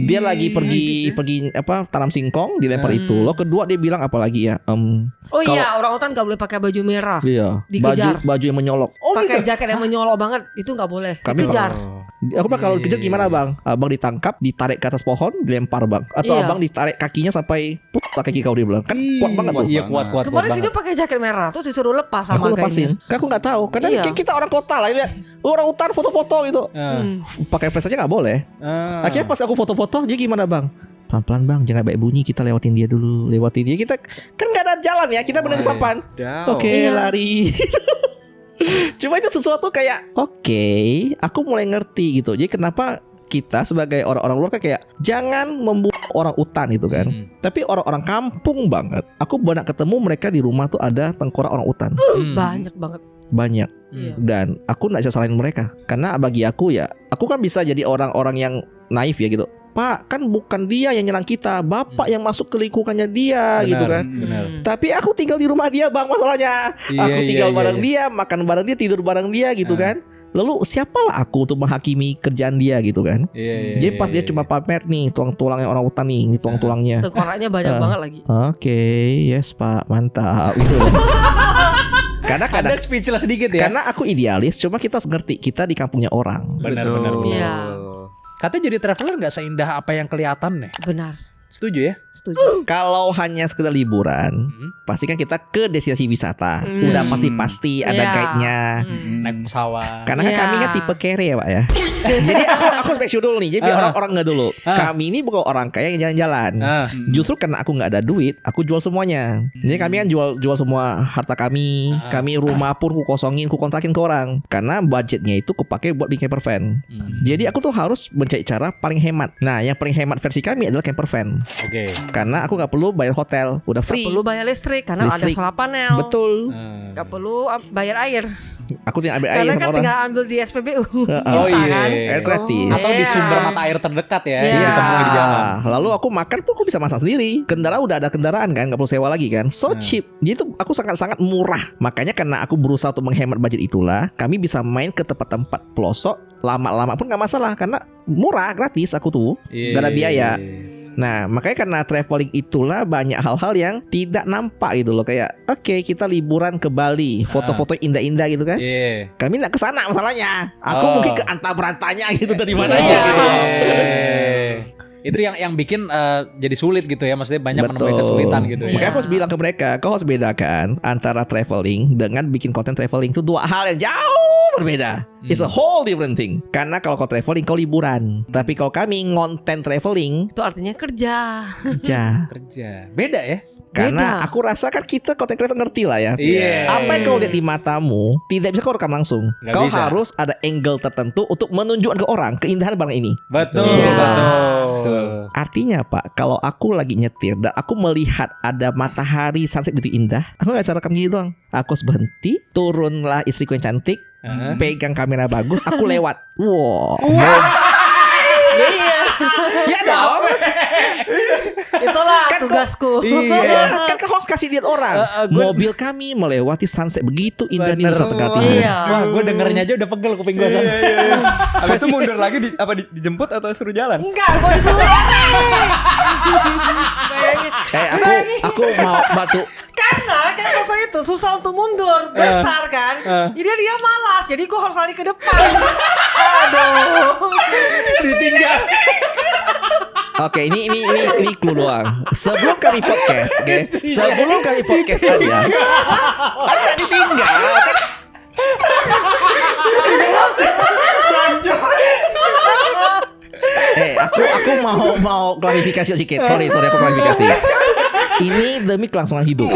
[SPEAKER 3] Dia lagi pergi apa tanam singkong dilempar itu. Lo kedua dia bilang apa lagi ya?
[SPEAKER 4] Oh iya, orang utan gak boleh pakai baju merah.
[SPEAKER 3] Iya.
[SPEAKER 4] Dikejar.
[SPEAKER 3] Baju yang menyolok.
[SPEAKER 1] Oh
[SPEAKER 4] Pakai
[SPEAKER 1] gitu.
[SPEAKER 4] jaket yang menyolok banget itu nggak boleh.
[SPEAKER 3] Kami-
[SPEAKER 4] Dikejar.
[SPEAKER 3] Aku bilang kalau dikejar gimana bang? Abang ditangkap, ditarik ke atas pohon, dilempar bang. Atau
[SPEAKER 4] Iya.
[SPEAKER 3] abang ditarik kakinya sampai kaki kau dia bilang. Kan kuat banget tuh.
[SPEAKER 1] Iya kuat
[SPEAKER 4] Kemarin sih
[SPEAKER 1] banget.
[SPEAKER 4] dia pakai jaket merah terus disuruh lepas sama
[SPEAKER 3] Aku lepasin. Kan aku nggak tahu. Karena
[SPEAKER 4] Iya.
[SPEAKER 3] kita orang kota lah lihat orang hutan foto-foto gitu. Pakai flash aja nggak boleh. Akhirnya pas aku foto-foto, dia gimana bang? Pelan-pelan bang, jangan baik bunyi, kita lewatin dia dulu. Lewatin dia, kita kan gak ada jalan ya, kita bener kesapan. Oke,
[SPEAKER 4] Iya.
[SPEAKER 3] lari. Cuma itu sesuatu kayak oke, aku mulai ngerti gitu. Jadi kenapa kita sebagai orang-orang luar kan kayak jangan membuat orang utan gitu kan. Tapi orang-orang kampung banget. Aku banyak ketemu mereka di rumah tuh ada tengkorak orang utan.
[SPEAKER 4] Banyak banget.
[SPEAKER 3] Banyak.
[SPEAKER 4] Iya.
[SPEAKER 3] Dan aku gak bisa salahin mereka. Karena bagi aku ya, aku kan bisa jadi orang-orang yang naif ya gitu. Pak, kan bukan dia yang nyerang kita, bapak yang masuk ke lingkungannya dia gitu kan.
[SPEAKER 1] Benar.
[SPEAKER 3] Tapi aku tinggal di rumah dia bang, masalahnya. Aku tinggal bareng dia, makan bareng dia, tidur bareng dia gitu kan. Lalu siapalah aku untuk menghakimi kerjaan dia gitu kan. Jadi pas dia cuma pamer nih tulang-tulangnya orang utan nih, ini tulang-tulangnya.
[SPEAKER 4] Tengkoraknya banyak banget lagi.
[SPEAKER 3] Oke, yes pak, mantap gitu. Karena
[SPEAKER 1] Ada speechless sedikit ya.
[SPEAKER 3] karena aku idealis, cuma kita harus ngerti kita di kampungnya orang.
[SPEAKER 1] Benar.
[SPEAKER 4] Iya.
[SPEAKER 1] Katanya jadi traveler nggak seindah apa yang kelihatan nih.
[SPEAKER 4] Benar.
[SPEAKER 1] Setuju ya?
[SPEAKER 4] Setuju.
[SPEAKER 3] Kalau hanya sekedar liburan, pasti kan kita ke destinasi wisata. Udah pasti ada
[SPEAKER 4] Iya.
[SPEAKER 3] guide-nya.
[SPEAKER 1] Naik pesawat.
[SPEAKER 3] Karena kan
[SPEAKER 4] Iya.
[SPEAKER 3] kami kan tipe kere ya pak ya. Jadi aku make sure dulu nih. Jadi biar orang-orang nggak dulu. Kami ini bukan orang kaya yang jalan-jalan. Justru karena aku nggak ada duit, aku jual semuanya. Jadi kami kan jual semua harta kami. Kami rumah pun ku kosongin, ku kontrakin ke orang. Karena budgetnya itu kupakai buat bikin camper van. Jadi aku tuh harus mencari cara paling hemat. Nah, yang paling hemat versi kami adalah camper van.
[SPEAKER 1] Oke.
[SPEAKER 3] Karena aku nggak perlu bayar hotel, udah
[SPEAKER 4] Gak
[SPEAKER 3] free.
[SPEAKER 4] perlu bayar listrik karena
[SPEAKER 3] Listrik.
[SPEAKER 4] ada solar panel.
[SPEAKER 3] Betul.
[SPEAKER 4] Gak perlu bayar air.
[SPEAKER 3] Aku tinggal ambil air
[SPEAKER 4] Karena
[SPEAKER 3] sama
[SPEAKER 4] kan
[SPEAKER 3] orang.
[SPEAKER 4] tinggal ambil di SPBU.
[SPEAKER 1] Oh
[SPEAKER 4] Minta
[SPEAKER 1] iya.
[SPEAKER 4] kan?
[SPEAKER 3] Air gratis.
[SPEAKER 1] Atau di
[SPEAKER 4] Iya.
[SPEAKER 1] sumber mata air terdekat ya.
[SPEAKER 4] Iya.
[SPEAKER 1] Yang ditemui di jalan.
[SPEAKER 3] Lalu aku makan pun aku bisa masak sendiri. Kendaraan udah ada kendaraan kan, nggak perlu sewa lagi kan. So cheap. Jadi itu aku sangat-sangat murah. Makanya karena aku berusaha untuk menghemat budget itulah, kami bisa main ke tempat-tempat pelosok lama-lama pun nggak masalah karena murah, gratis aku tuh. Gak ada biaya. Nah makanya karena traveling itulah banyak hal-hal yang tidak nampak gitu loh. Kayak oke, kita liburan ke Bali, foto-foto indah-indah gitu kan.
[SPEAKER 1] Iya.
[SPEAKER 3] Kami nggak kesana masalahnya. Aku
[SPEAKER 1] Oh.
[SPEAKER 3] mungkin ke antah-berantahnya gitu dari mana
[SPEAKER 1] Iya,
[SPEAKER 3] ya gitu.
[SPEAKER 1] Itu yang bikin jadi sulit gitu ya. Maksudnya banyak menemui
[SPEAKER 3] Betul.
[SPEAKER 1] kesulitan gitu ya.
[SPEAKER 3] Makanya aku harus bilang ke mereka, kau harus bedakan antara traveling dengan bikin konten traveling itu dua hal yang jauh berbeda. It's a whole different thing. Karena kalau kau traveling kau liburan, tapi kalau kami ngonten traveling
[SPEAKER 4] Itu artinya kerja.
[SPEAKER 3] kerja.
[SPEAKER 1] Kerja. Beda ya?
[SPEAKER 3] Karena
[SPEAKER 4] Beda.
[SPEAKER 3] aku rasa kan kita konten creator ngerti lah ya.
[SPEAKER 1] Iya.
[SPEAKER 3] Apa yang kau lihat di matamu tidak bisa kau rekam langsung.
[SPEAKER 1] Nggak
[SPEAKER 3] Kau
[SPEAKER 1] bisa.
[SPEAKER 3] harus ada angle tertentu untuk menunjukkan ke orang keindahan barang ini.
[SPEAKER 1] Betul.
[SPEAKER 4] Iya.
[SPEAKER 1] Betul.
[SPEAKER 3] Artinya Pak, kalau aku lagi nyetir dan aku melihat ada matahari sunset begitu indah, aku gak cara rekam gini doang. Aku harus berhenti, turunlah istriku yang cantik, pegang kamera bagus, aku lewat. Wow.
[SPEAKER 4] Iya.
[SPEAKER 3] Ya dong.
[SPEAKER 4] Itulah
[SPEAKER 3] Kan kok-
[SPEAKER 4] tugasku.
[SPEAKER 3] Iya. Kan kau harus kasih lihat orang. Mobil kami melewati sunset begitu indah di Nusa Tenggara Timur.
[SPEAKER 4] Iya.
[SPEAKER 1] Wah, gue dengernya aja udah pegel kuping gue sana.
[SPEAKER 2] Habis itu mundur lagi dijemput atau suruh jalan?
[SPEAKER 4] Enggak, gue disuruh. Bayangin.
[SPEAKER 3] Aku mau batu.
[SPEAKER 4] Karena kan cover itu susah untuk mundur, besar kan. Jadi dia malas, jadi gue harus lari ke depan. Aduh.
[SPEAKER 1] Ditinggal.
[SPEAKER 3] Oke, ini clue doang. Sebelum kami podcast, guys. Sebelum kami podcast aja. Anda ditinggal. Kan? aku mau klarifikasi sedikit. Sorry, aku klarifikasi. Ini demi kelangsungan hidup.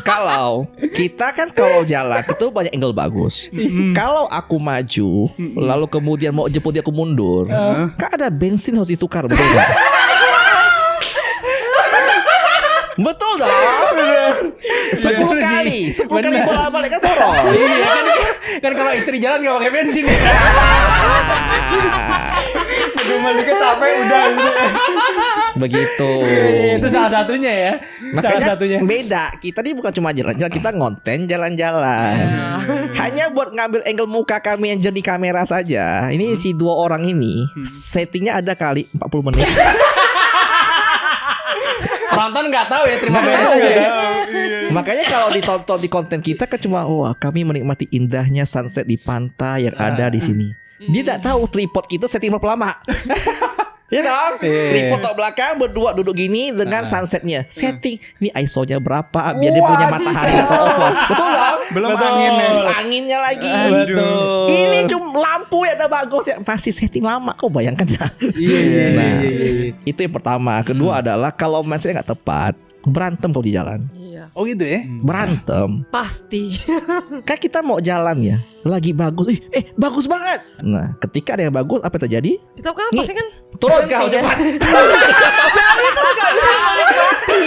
[SPEAKER 3] Kalau kita kan kalau jalan itu banyak angle bagus. Kalau aku maju, lalu kemudian mau jemput dia aku mundur, kan ada bensin harus ditukar, betul nggak? Betul dong. 10 kali bolak-balik kan boros.
[SPEAKER 1] Iya kan kalau istri jalan gak pakai bensin ya.
[SPEAKER 2] Baliknya capek udah gitu.
[SPEAKER 3] Begitu.
[SPEAKER 1] Itu salah satunya ya. Salah satunya.
[SPEAKER 3] Beda. Kita nih bukan cuma jalan-jalan, kita ngonten jalan-jalan. Hanya buat ngambil angle muka kami yang jernih kamera saja. Ini si 2 orang ini settingnya ada kali 40 menit.
[SPEAKER 1] Penonton nggak tahu ya, terima beres aja ya.
[SPEAKER 3] Makanya kalau ditonton di konten kita kan cuma wah kami menikmati indahnya sunset di pantai yang ada di sini. Dia tidak tahu tripod kita setting berapa lama. Ya dong, tripod tok belakang berdua duduk gini dengan sunsetnya. Setting ini ISO-nya berapa biar dia punya matahari atau over. Betul dong?
[SPEAKER 2] Belum anginnya.
[SPEAKER 3] Anginnya lagi.
[SPEAKER 1] Betul.
[SPEAKER 3] Ini cuma lampu yang udah bagus ya, masih setting lama. Kau bayangkan ya?
[SPEAKER 1] Iya.
[SPEAKER 3] Itu yang pertama. Kedua adalah kalau mindsetnya nggak tepat, berantem kalau di jalan.
[SPEAKER 4] Iya.
[SPEAKER 1] Oh gitu ya.
[SPEAKER 3] Berantem.
[SPEAKER 4] Pasti.
[SPEAKER 3] Kan kita mau jalan ya, lagi bagus. Bagus banget. Nah, ketika ada yang bagus, apa yang terjadi?
[SPEAKER 4] Kita kan pasti kan
[SPEAKER 3] Turun kau cepat.
[SPEAKER 4] jadi itu gak bisa menikmati.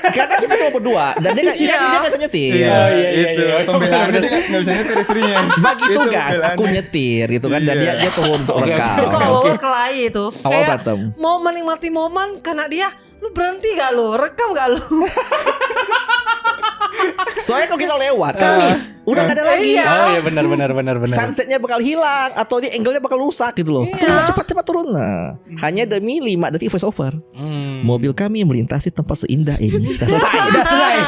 [SPEAKER 3] Karena kita cuma berdua dan dia nggak bisa nyetir.
[SPEAKER 2] Itu pembelaannya dia kan nggak bisa nyetir istrinya.
[SPEAKER 3] Bagi
[SPEAKER 2] Itu
[SPEAKER 3] tugas aku
[SPEAKER 2] pembelaannya.
[SPEAKER 3] nyetir gitu kan dan dia turun untuk
[SPEAKER 1] Oke,
[SPEAKER 3] rekam.
[SPEAKER 4] Itu awal kelahi itu.
[SPEAKER 3] Awal
[SPEAKER 4] Kayak
[SPEAKER 3] berantem.
[SPEAKER 4] mau menikmati momen karena dia, lu berhenti gak lu? Rekam gak lu?
[SPEAKER 3] Soalnya kalau kita lewat kan miss, udah nggak ada lagi.
[SPEAKER 4] Iya.
[SPEAKER 1] Oh iya benar.
[SPEAKER 3] Sunsetnya bakal hilang atau dia angle-nya bakal rusak gitu loh. Turun cepat turun. Nah, hanya demi 5 detik voice over. Mobil kami melintasi tempat seindah ini. Udah selesai.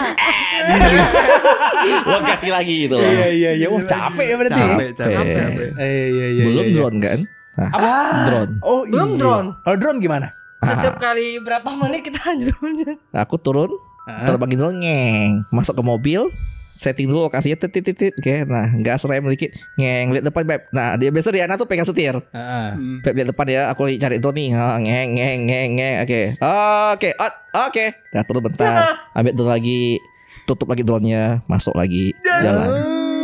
[SPEAKER 3] Lo ganti lagi gitu loh.
[SPEAKER 1] Iya. Wah capek ya berarti.
[SPEAKER 2] Capek.
[SPEAKER 1] Iya.
[SPEAKER 3] Belum drone kan? Nah, drone.
[SPEAKER 1] Oh iya.
[SPEAKER 4] Belum drone.
[SPEAKER 1] Kalau drone gimana?
[SPEAKER 4] Setiap kali berapa menit kita drone.
[SPEAKER 3] Aku turun, terbangin dulu ngeng, masuk ke mobil, setting dulu lokasinya titit. Oke, nah gas rem dikit, ngeng, lihat depan Beb. Nah dia biasa Riana tuh pegang setir. Beb lihat depan ya, aku cari drone nih. Ngeng. Oke. Nah turun bentar, ambil drone lagi, tutup lagi drone-nya, masuk lagi, jalan.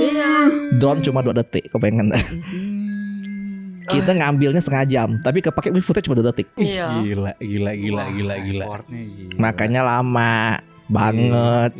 [SPEAKER 4] Iya.
[SPEAKER 3] Drone cuma 2 detik, kau pengen. Kita ngambilnya setengah jam, tapi kepake footage cuma 2 detik.
[SPEAKER 4] Iya.
[SPEAKER 1] Gila.
[SPEAKER 2] Effortnya gila.
[SPEAKER 3] Makanya lama banget.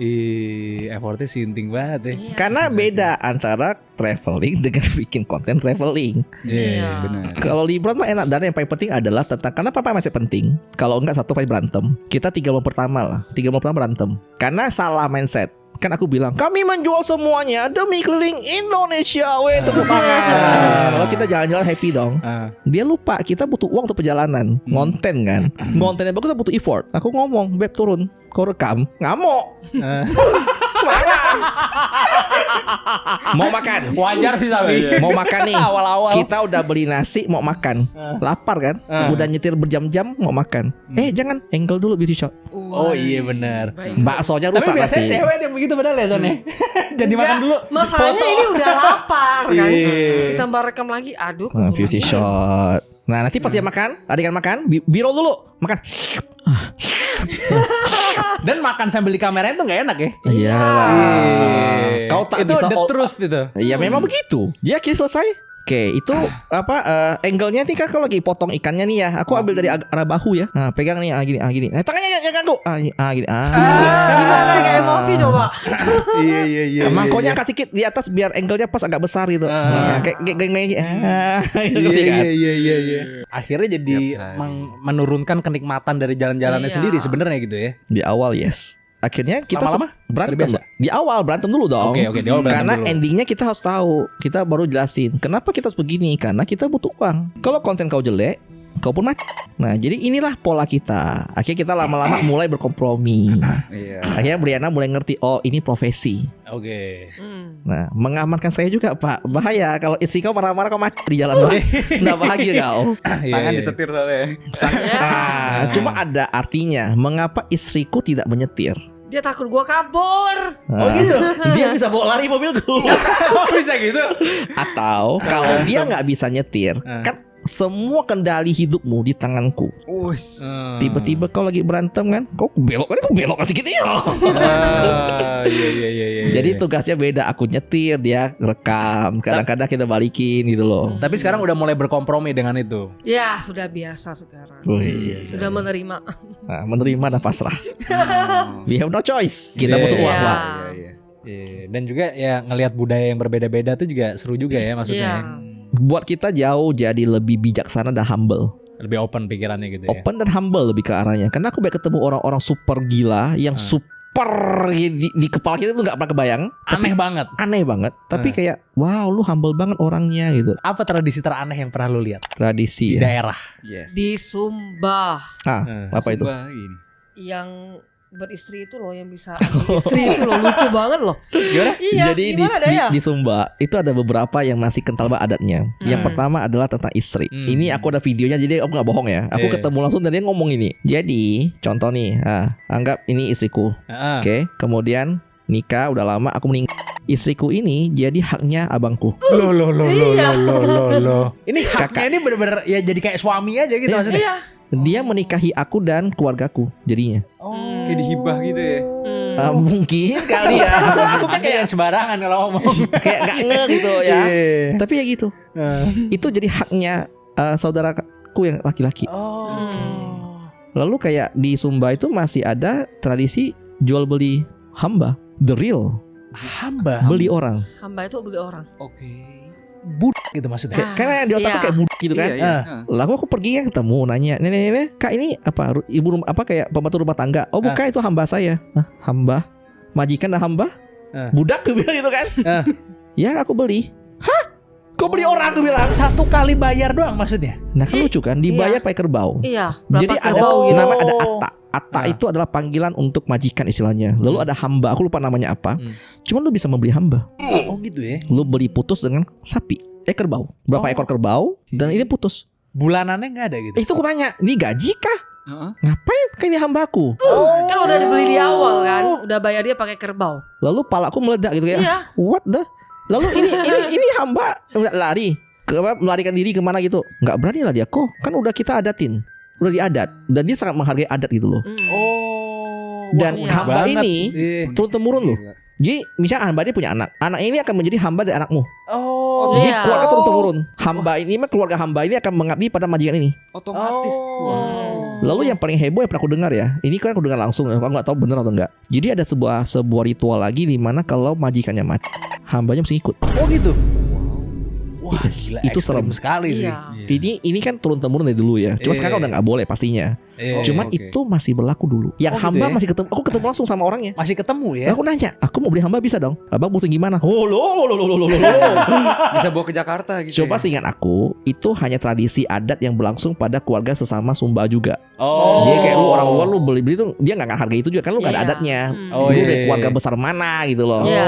[SPEAKER 1] Effortnya sinting banget ya.
[SPEAKER 4] Iya.
[SPEAKER 3] Karena beda antara traveling dengan bikin konten traveling.
[SPEAKER 4] Iya.
[SPEAKER 2] Benar.
[SPEAKER 3] Kalau liburan mah enak dan yang paling penting adalah tentang kenapa masih penting. Kalau enggak satu kali berantem. Kita 3 bulan pertama lah. 3 bulan pertama berantem. Karena salah mindset. Kan aku bilang kami menjual semuanya demi keliling Indonesia. Weh tepuk tangan. Kalau kita jalan-jalan happy dong. Dia lupa kita butuh uang untuk perjalanan. Ngonten kan. Ngontennya bagus butuh effort. Aku ngomong Beb turun. Kau rekam. Ngamuk. Marah. Mau makan.
[SPEAKER 1] Wajar sih tapi.
[SPEAKER 3] Mau makan nih.
[SPEAKER 1] Awal-awal.
[SPEAKER 3] Kita udah beli nasi mau makan. Lapar kan? Udah nyetir berjam-jam mau makan. Jangan angle dulu beauty shot.
[SPEAKER 1] Oh iya benar.
[SPEAKER 3] Baksonya
[SPEAKER 1] Tapi
[SPEAKER 3] rusak
[SPEAKER 1] biasanya
[SPEAKER 3] pasti.
[SPEAKER 1] cewek yang begitu padahal ya Son ya. Jadi makan dulu.
[SPEAKER 4] Masalahnya
[SPEAKER 1] foto.
[SPEAKER 4] ini udah lapar kan.
[SPEAKER 1] Iya.
[SPEAKER 4] Ditambah rekam lagi. Aduh.
[SPEAKER 3] Nah, beauty shot. Nah nanti pas dia makan, adegan makan, B-roll dulu, makan.
[SPEAKER 1] Dan makan sambil di kamera itu nggak enak ya.
[SPEAKER 3] Iya. Kau tak
[SPEAKER 1] itu
[SPEAKER 3] bisa
[SPEAKER 1] the truth itu.
[SPEAKER 3] Ya memang begitu. Dia akhirnya selesai. Oke, itu angle-nya nih kan kalau lagi potong ikannya nih ya. Aku ambil dari arah bahu ya. Nah, pegang nih gini. Tangannya jangan ganggu. Gini.
[SPEAKER 4] Gimana kayak emosi coba.
[SPEAKER 1] Iya.
[SPEAKER 3] Mangkoknya angkat sedikit di atas biar angle-nya pas agak besar gitu. Kayak
[SPEAKER 1] Iya. Akhirnya jadi menurunkan kenikmatan dari jalan-jalannya
[SPEAKER 4] Iya.
[SPEAKER 1] sendiri sebenarnya gitu ya.
[SPEAKER 3] Di awal yes. Akhirnya kita
[SPEAKER 1] Lama-lama?
[SPEAKER 3] berantem.
[SPEAKER 1] Terbiasa?
[SPEAKER 3] Di awal berantem dulu dong.
[SPEAKER 1] Oke, di awal berantem
[SPEAKER 3] Karena
[SPEAKER 1] dulu.
[SPEAKER 3] endingnya kita harus tahu. Kita baru jelasin kenapa kita harus begini. Karena kita butuh uang. Kalau konten kau jelek, kau pun mati. Nah jadi inilah pola kita. Akhirnya kita lama-lama mulai berkompromi.
[SPEAKER 2] Iya.
[SPEAKER 3] Akhirnya Briana mulai ngerti. Oh ini profesi.
[SPEAKER 1] Oke.
[SPEAKER 3] Nah mengamankan saya juga Pak. Bahaya kalau istri kau marah-marah kau mati di jalan. Nggak bahagia kau.
[SPEAKER 2] Tangan disetir soalnya.
[SPEAKER 3] Cuma ada artinya. Mengapa istriku tidak menyetir?
[SPEAKER 4] Dia takut gua kabur.
[SPEAKER 3] Oh gitu. Dia bisa bawa lari mobilku.
[SPEAKER 1] Oh bisa gitu.
[SPEAKER 3] Atau kalau dia nggak bisa nyetir, kan semua kendali hidupmu di tanganku. Tiba-tiba kau lagi berantem kan, kau belok kasih gitu ya.
[SPEAKER 1] Iya.
[SPEAKER 3] Jadi tugasnya beda, aku nyetir, dia rekam. Kadang-kadang kita balikin gitu loh.
[SPEAKER 1] Tapi sekarang udah mulai berkompromi dengan itu.
[SPEAKER 4] Ya sudah biasa sekarang. Sudah menerima.
[SPEAKER 3] Nah, menerima dan pasrah. We have no choice. Kita
[SPEAKER 1] Iya.
[SPEAKER 3] butuh uang,
[SPEAKER 4] Iya.
[SPEAKER 3] Pak.
[SPEAKER 1] Iya. Dan juga ya ngelihat budaya yang berbeda-beda tuh juga seru juga ya maksudnya.
[SPEAKER 4] Iya.
[SPEAKER 3] Buat kita jauh jadi lebih bijaksana dan humble.
[SPEAKER 1] Lebih open pikirannya gitu ya.
[SPEAKER 3] Open dan humble lebih ke arahnya. Karena aku banyak ketemu orang-orang super gila yang super di kepala kita tuh nggak pernah kebayang.
[SPEAKER 1] Aneh banget.
[SPEAKER 3] Aneh banget. Tapi kayak wow, lu humble banget orangnya gitu.
[SPEAKER 1] Apa tradisi teraneh yang pernah lu lihat
[SPEAKER 3] Tradisi
[SPEAKER 1] di
[SPEAKER 3] ya.
[SPEAKER 1] daerah?
[SPEAKER 2] Yes.
[SPEAKER 4] Di Sumba
[SPEAKER 3] Apa itu?
[SPEAKER 2] Coba ini.
[SPEAKER 4] yang beristri itu loh, yang bisa ambil istri itu loh, lucu banget loh.
[SPEAKER 1] Gimana?
[SPEAKER 4] Iya,
[SPEAKER 3] Jadi
[SPEAKER 4] gimana ya?
[SPEAKER 3] di Sumba itu ada beberapa yang masih kental banget adatnya. Yang pertama adalah tentang istri. Ini aku ada videonya, jadi aku nggak bohong ya. Aku ketemu langsung dan dia ngomong ini. Jadi contoh nih, anggap ini istriku. Oke, kemudian nikah udah lama, aku meninggal. Istriku ini jadi haknya abangku.
[SPEAKER 1] Loh.
[SPEAKER 4] Iya.
[SPEAKER 1] Ini haknya ini bener-bener ya jadi kayak suami aja gitu maksudnya.
[SPEAKER 4] Iya.
[SPEAKER 3] Dia menikahi aku dan keluargaku jadinya.
[SPEAKER 2] Kayak dihibah gitu ya.
[SPEAKER 3] Mungkin kali ya. Aku kan
[SPEAKER 1] Kayak
[SPEAKER 3] kayak
[SPEAKER 1] sembarangan kalau ngomong.
[SPEAKER 3] kayak gak nge gitu ya.
[SPEAKER 1] Iya.
[SPEAKER 3] Tapi ya gitu. Itu jadi haknya saudaraku yang laki-laki. Lalu kayak di Sumba itu masih ada tradisi jual beli hamba, the real,
[SPEAKER 1] Hamba.
[SPEAKER 3] beli orang.
[SPEAKER 4] Hamba itu beli orang.
[SPEAKER 2] Oke.
[SPEAKER 1] Budak gitu maksudnya.
[SPEAKER 3] Karena yang di otak tuh
[SPEAKER 4] Iya.
[SPEAKER 3] kayak budak gitu kan.
[SPEAKER 2] Iya.
[SPEAKER 3] Lalu aku pergi kan ketemu nanya, nenek, kak ini apa ibu rumah apa kayak pembantu rumah tangga? Oh bukan, itu hamba saya. Hamba, majikan dan hamba, budak gue bilang gitu kan. Ya aku beli. Hah? Kau beli orang gue bilang.
[SPEAKER 1] Satu kali bayar doang maksudnya.
[SPEAKER 3] Nah kan lucu kan, dibayar pakai kerbau.
[SPEAKER 4] Iya,
[SPEAKER 3] Jadi
[SPEAKER 4] berapa
[SPEAKER 3] ada
[SPEAKER 4] kerbau gitu.
[SPEAKER 3] nama ada atta. Atta itu adalah panggilan untuk majikan istilahnya. Lalu ada hamba, aku lupa namanya apa. Cuman lu bisa membeli hamba.
[SPEAKER 1] Oh gitu ya.
[SPEAKER 3] Lu beli putus dengan sapi, kerbau. Berapa ekor kerbau dan ini putus.
[SPEAKER 1] Bulanannya nggak ada gitu.
[SPEAKER 3] Itu aku tanya, ini gaji kah? Ngapain? Kan ini hambaku.
[SPEAKER 4] Kan udah dibeli di awal kan, udah bayar dia pakai kerbau.
[SPEAKER 3] Lalu palaku meledak gitu ya.
[SPEAKER 4] Iya.
[SPEAKER 3] What the? Lalu ini hamba nggak lari melarikan diri kemana gitu? Nggak berani lah dia kok. Kan udah kita adatin, udah diadat dan dia sangat menghargai adat gitu loh.
[SPEAKER 1] Oh.
[SPEAKER 3] Dan
[SPEAKER 1] unik
[SPEAKER 3] hamba
[SPEAKER 1] banget.
[SPEAKER 3] ini turun temurun loh.
[SPEAKER 2] Gila.
[SPEAKER 3] Jadi misalnya hamba dia punya anak ini akan menjadi hamba dari anakmu.
[SPEAKER 1] Oh.
[SPEAKER 3] Jadi
[SPEAKER 4] Iya.
[SPEAKER 3] keluarga turun temurun. Hamba ini mah keluarga hamba ini akan mengabdi pada majikan ini.
[SPEAKER 2] Otomatis.
[SPEAKER 3] Lalu yang paling heboh yang pernah aku dengar ya, ini kan aku dengar langsung, aku nggak tahu benar atau enggak. Jadi ada sebuah ritual lagi di mana kalau majikannya mati, hambanya mesti ikut.
[SPEAKER 1] Oh gitu. Wah,
[SPEAKER 3] Yes,
[SPEAKER 1] gila,
[SPEAKER 3] itu
[SPEAKER 1] ekstrim
[SPEAKER 3] serem.
[SPEAKER 1] sekali sih.
[SPEAKER 4] Iya.
[SPEAKER 3] Ini kan turun temurun dari dulu ya. Cuma
[SPEAKER 1] Iya.
[SPEAKER 3] sekarang udah nggak boleh pastinya.
[SPEAKER 1] Iya.
[SPEAKER 3] Cuman
[SPEAKER 2] Oke.
[SPEAKER 3] itu masih berlaku dulu. Yang
[SPEAKER 1] Oh, gitu
[SPEAKER 3] hamba
[SPEAKER 1] ya?
[SPEAKER 3] masih ketemu. Aku ketemu langsung sama orangnya.
[SPEAKER 1] Masih ketemu ya?
[SPEAKER 3] Lalu aku nanya, aku mau beli hamba bisa dong? Abang butuh gimana? Oh lo.
[SPEAKER 2] Bisa bawa ke Jakarta gitu.
[SPEAKER 3] Coba
[SPEAKER 2] ya?
[SPEAKER 3] seingat aku, itu hanya tradisi adat yang berlangsung pada keluarga sesama Sumba juga.
[SPEAKER 1] Oh.
[SPEAKER 3] Jadi kayak lu orang luar lu beli tuh dia nggak harga itu juga kan lu nggak ada
[SPEAKER 4] Iya.
[SPEAKER 3] adatnya.
[SPEAKER 1] Oh,
[SPEAKER 3] Lu
[SPEAKER 1] iya.
[SPEAKER 3] dari keluarga besar mana gitu loh.
[SPEAKER 4] Iya.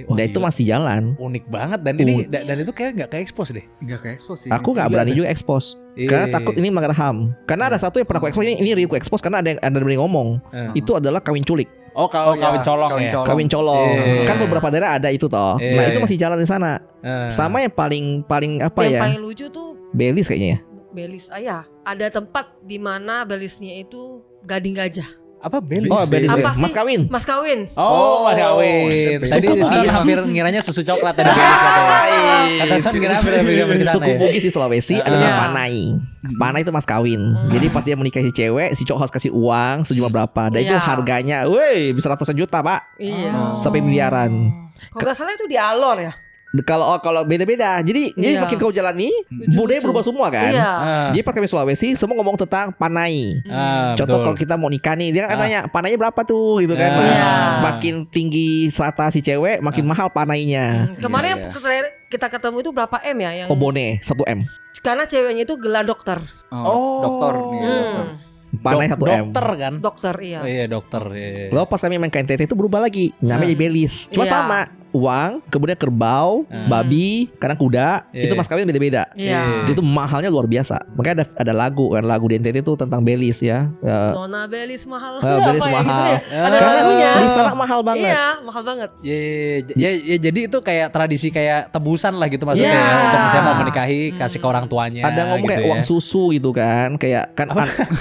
[SPEAKER 1] Wah,
[SPEAKER 3] Dan itu
[SPEAKER 1] gila.
[SPEAKER 3] masih jalan.
[SPEAKER 1] Unik banget dan ini dan itu kayak nggak ke expose deh.
[SPEAKER 2] Nggak ke expose sih.
[SPEAKER 3] Aku nggak berani juga expose karena takut ini melanggar HAM. Karena ada satu yang pernah aku expose ini real aku expose karena ada yang berani ngomong.
[SPEAKER 1] Eh.
[SPEAKER 3] Itu adalah kawin culik,
[SPEAKER 1] Oh kalau
[SPEAKER 2] Oh, iya.
[SPEAKER 1] kawin colong
[SPEAKER 2] Kawin
[SPEAKER 1] ya.
[SPEAKER 2] colong.
[SPEAKER 3] kawin colong.
[SPEAKER 1] Iya.
[SPEAKER 3] Kan beberapa daerah ada itu toh.
[SPEAKER 1] Iya.
[SPEAKER 3] Nah itu masih jalan di sana.
[SPEAKER 1] Eh.
[SPEAKER 3] Sama yang paling apa
[SPEAKER 4] Yang
[SPEAKER 3] ya?
[SPEAKER 4] paling lucu tuh
[SPEAKER 3] Belis kayaknya ya.
[SPEAKER 4] Belis. Ya, ada tempat di mana belisnya itu gading gajah.
[SPEAKER 1] Apa belis?
[SPEAKER 3] Oh Belis,
[SPEAKER 4] Apa
[SPEAKER 3] ya.
[SPEAKER 4] sih?
[SPEAKER 3] Mas kawin.
[SPEAKER 4] Mas kawin.
[SPEAKER 1] Oh, mas kawin.
[SPEAKER 2] Suku
[SPEAKER 1] Tadi
[SPEAKER 3] Bugis.
[SPEAKER 1] Son hampir ngiranya susu coklat tadi belis katanya. Kata Son kira hampir ke sana
[SPEAKER 3] Suku
[SPEAKER 1] ya.
[SPEAKER 3] Bugis di Sulawesi ada
[SPEAKER 4] Iya.
[SPEAKER 3] namanya Panai. Panai itu mas kawin. Jadi pas dia menikah si cewek, si cowok harus kasih uang sejumlah berapa. Dan itu
[SPEAKER 4] Iya.
[SPEAKER 3] harganya, woi bisa ratusan juta pak,
[SPEAKER 4] Iya.
[SPEAKER 3] sampai miliaran.
[SPEAKER 4] Kalau nggak salah itu di Alor ya.
[SPEAKER 3] Kalau beda-beda. Jadi
[SPEAKER 4] Iya.
[SPEAKER 3] makin kau jalani, budaya berubah semua kan.
[SPEAKER 4] Iya.
[SPEAKER 3] Jadi pas kami Sulawesi semua ngomong tentang panai. Contoh kalau kita mau nikah nih, dia kan tanya panainya berapa tuh gitu kan. Nah,
[SPEAKER 4] Iya.
[SPEAKER 3] makin tinggi strata si cewek, makin mahal panainya.
[SPEAKER 4] Kemarin
[SPEAKER 2] Yes.
[SPEAKER 4] kita ketemu itu berapa M ya yang
[SPEAKER 3] Obone 1 M.
[SPEAKER 4] karena ceweknya itu gelar dokter.
[SPEAKER 2] Oh, dokter nih.
[SPEAKER 4] Hmm.
[SPEAKER 2] Dokter.
[SPEAKER 3] panahnya 1 M.
[SPEAKER 1] Dokter kan?
[SPEAKER 4] Dokter iya.
[SPEAKER 1] Oh, iya dokter. Iya.
[SPEAKER 3] Lalu pas kami main ke NTT itu berubah lagi, namanya Belis. Cuma
[SPEAKER 4] Iya.
[SPEAKER 3] sama, uang, kemudian kerbau, babi, kadang kuda,
[SPEAKER 1] Iya.
[SPEAKER 3] itu mas kawin beda-beda.
[SPEAKER 4] Iya.
[SPEAKER 3] Itu mahalnya luar biasa. Makanya ada lagu kan, lagu di NTT itu tentang Belis ya.
[SPEAKER 4] Nona Belis mahal.
[SPEAKER 3] Belis
[SPEAKER 4] Apa ya
[SPEAKER 3] mahal.
[SPEAKER 4] gitu ya? Ada
[SPEAKER 3] Karena
[SPEAKER 4] lagunya.
[SPEAKER 3] di sana mahal banget.
[SPEAKER 4] Iya, mahal banget.
[SPEAKER 1] Ya, jadi itu kayak tradisi kayak tebusan lah gitu maksudnya
[SPEAKER 3] Iya.
[SPEAKER 1] ya. Untuk misalnya mau menikahi kasih ke orang tuanya.
[SPEAKER 3] Ada ngomong
[SPEAKER 1] gitu
[SPEAKER 3] kayak uang susu gitu kan, kayak kan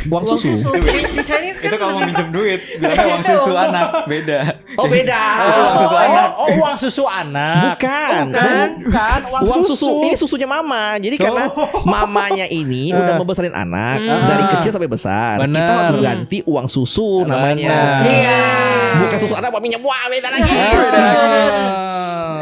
[SPEAKER 3] uang susu.
[SPEAKER 4] Di Chinese kan
[SPEAKER 2] Itu kalau mau minjem duit, bilangnya uang susu anak, beda.
[SPEAKER 3] Oh beda.
[SPEAKER 2] Uang susu anak.
[SPEAKER 1] Uang susu anak.
[SPEAKER 3] Bukan.
[SPEAKER 1] Bukan
[SPEAKER 3] Uang susu. Ini susunya mama. Jadi karena mamanya ini udah membesarin anak dari kecil sampai besar.
[SPEAKER 1] Bener.
[SPEAKER 3] Kita harus ganti uang susu namanya.
[SPEAKER 4] Iya.
[SPEAKER 3] Bukan susu anak maminya buah beda lagi.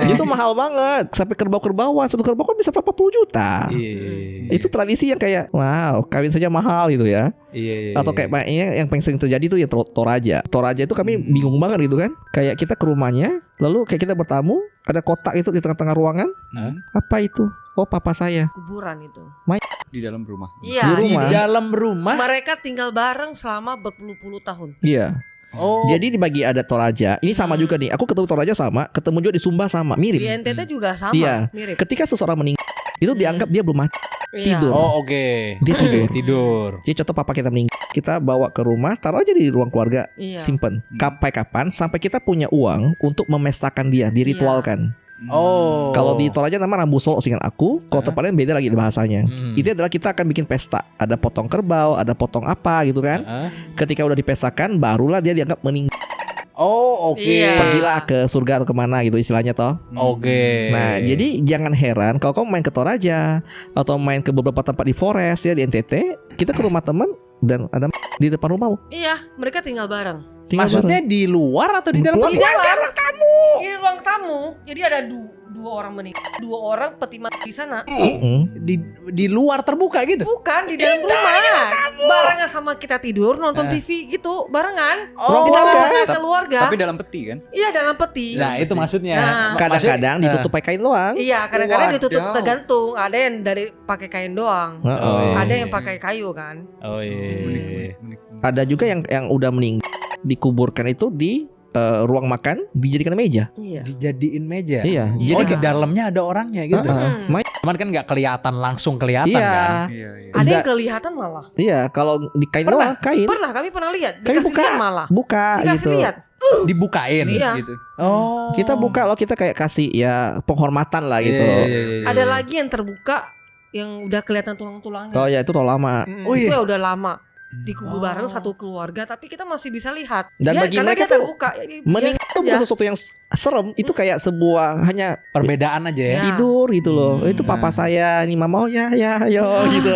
[SPEAKER 3] Itu mahal banget. Sampai kerbau-kerbauan. Satu kerbau kan bisa berapa puluh juta.
[SPEAKER 1] Iya.
[SPEAKER 3] Itu tradisi yang kayak wow, kawin saja mahal gitu ya.
[SPEAKER 1] Iya.
[SPEAKER 3] Atau kayak yang paling sering terjadi tuh ya Toraja. Toraja itu kami bingung banget gitu kan. Kayak kita ke rumahnya, lalu kayak kita bertamu, ada kotak itu di tengah-tengah ruangan. Apa itu? Oh, papa saya.
[SPEAKER 4] Kuburan itu.
[SPEAKER 2] Di dalam rumah.
[SPEAKER 4] Iya.
[SPEAKER 3] Di
[SPEAKER 1] Di
[SPEAKER 3] rumah.
[SPEAKER 1] dalam rumah.
[SPEAKER 4] Mereka tinggal bareng selama berpuluh-puluh tahun.
[SPEAKER 3] Iya.
[SPEAKER 1] Oh.
[SPEAKER 3] Jadi dibagi ada Toraja. Ini sama juga nih. Aku ketemu Toraja sama, ketemu juga di Sumba sama, mirip.
[SPEAKER 4] Di NTT juga sama,
[SPEAKER 3] Iya.
[SPEAKER 4] mirip.
[SPEAKER 3] Ketika seseorang meninggal, itu dianggap dia belum mati.
[SPEAKER 4] Iya.
[SPEAKER 3] tidur.
[SPEAKER 1] Oh, oke.
[SPEAKER 3] Dia tidur.
[SPEAKER 1] Tidur.
[SPEAKER 3] Jadi contoh papa kita meninggal, kita bawa ke rumah, taruh aja di ruang keluarga,
[SPEAKER 4] Iya.
[SPEAKER 3] simpen. Sampai kapan? Sampai kita punya uang untuk memestakan dia, diritualkan.
[SPEAKER 1] Oh.
[SPEAKER 3] Kalau di Toraja nama Rambusol seingat aku, kalau tepatnya beda lagi bahasanya. Itu adalah kita akan bikin pesta. Ada potong kerbau, ada potong apa gitu kan. Ketika udah dipestakan, barulah dia dianggap meninggal.
[SPEAKER 1] Oh, oke.
[SPEAKER 4] Iya.
[SPEAKER 3] Pergilah ke surga atau kemana gitu istilahnya toh.
[SPEAKER 1] Oke.
[SPEAKER 3] Nah, jadi jangan heran kalau kamu main ke Toraja atau main ke beberapa tempat di Forest ya di NTT, kita ke rumah teman dan ada di depan rumahmu.
[SPEAKER 4] Iya, mereka tinggal bareng.
[SPEAKER 3] Tinggal
[SPEAKER 1] Maksudnya di luar atau di dalam?
[SPEAKER 3] Luar.
[SPEAKER 4] Di dalam tamu. Di ruang tamu. Jadi ada dua orang meninggal, 2 orang peti mati di sana.
[SPEAKER 1] Di luar terbuka gitu.
[SPEAKER 4] Bukan di dalam rumah. Barengan sama kita tidur nonton TV gitu, barengan.
[SPEAKER 3] Oh,
[SPEAKER 4] Kita
[SPEAKER 3] keluarga.
[SPEAKER 4] barengan keluarga.
[SPEAKER 2] Tapi dalam peti kan?
[SPEAKER 4] Iya, dalam peti.
[SPEAKER 1] Nah, itu maksudnya.
[SPEAKER 4] Nah.
[SPEAKER 3] Kadang-kadang ditutup pakai kain doang.
[SPEAKER 4] Iya, kadang-kadang
[SPEAKER 2] Wadaw.
[SPEAKER 4] ditutup tergantung. Ada yang dari pakai kain doang.
[SPEAKER 3] Oh.
[SPEAKER 4] Ada yang pakai kayu kan.
[SPEAKER 1] Oh iya.
[SPEAKER 2] Unik.
[SPEAKER 3] Ada juga yang udah meninggal dikuburkan itu di ruang makan dijadikan meja.
[SPEAKER 4] Iya.
[SPEAKER 1] Dijadiin meja.
[SPEAKER 3] Iya,
[SPEAKER 1] Oh,
[SPEAKER 3] jadi
[SPEAKER 1] di dalamnya ada orangnya gitu.
[SPEAKER 3] Main.
[SPEAKER 1] Cuman kan nggak kelihatan langsung kelihatan kan.
[SPEAKER 2] Iya.
[SPEAKER 4] Ada yang
[SPEAKER 3] Enggak.
[SPEAKER 4] kelihatan malah.
[SPEAKER 3] Iya, kalau di kain
[SPEAKER 4] Pernah.
[SPEAKER 3] doang kain.
[SPEAKER 4] Kami pernah lihat.
[SPEAKER 3] Kami
[SPEAKER 4] Dikasih
[SPEAKER 3] buka.
[SPEAKER 4] lihat malah.
[SPEAKER 3] Buka
[SPEAKER 4] Dikasih
[SPEAKER 3] gitu.
[SPEAKER 4] lihat.
[SPEAKER 1] Dibukain.
[SPEAKER 4] Iya.
[SPEAKER 2] Gitu.
[SPEAKER 1] Oh.
[SPEAKER 3] Kita buka loh, kita kayak kasih ya penghormatan lah gitu.
[SPEAKER 1] Iya.
[SPEAKER 4] Ada lagi yang terbuka yang udah kelihatan tulang-tulangnya.
[SPEAKER 3] Oh ya itu terlalu lama.
[SPEAKER 1] Oh,
[SPEAKER 4] Itu
[SPEAKER 1] iya.
[SPEAKER 4] ya udah lama. Dikubur bareng satu keluarga, tapi kita masih bisa lihat.
[SPEAKER 3] Dan
[SPEAKER 4] Ya,
[SPEAKER 3] bagi
[SPEAKER 4] karena
[SPEAKER 3] mereka
[SPEAKER 4] dia
[SPEAKER 3] tuh
[SPEAKER 4] terbuka.
[SPEAKER 3] Meninggal itu bukan sesuatu yang serem, itu kayak sebuah hanya
[SPEAKER 1] Perbedaan aja ya.
[SPEAKER 4] Ya.
[SPEAKER 3] tidur gitu loh. Itu papa saya, ini mama, oh ya yo gitu.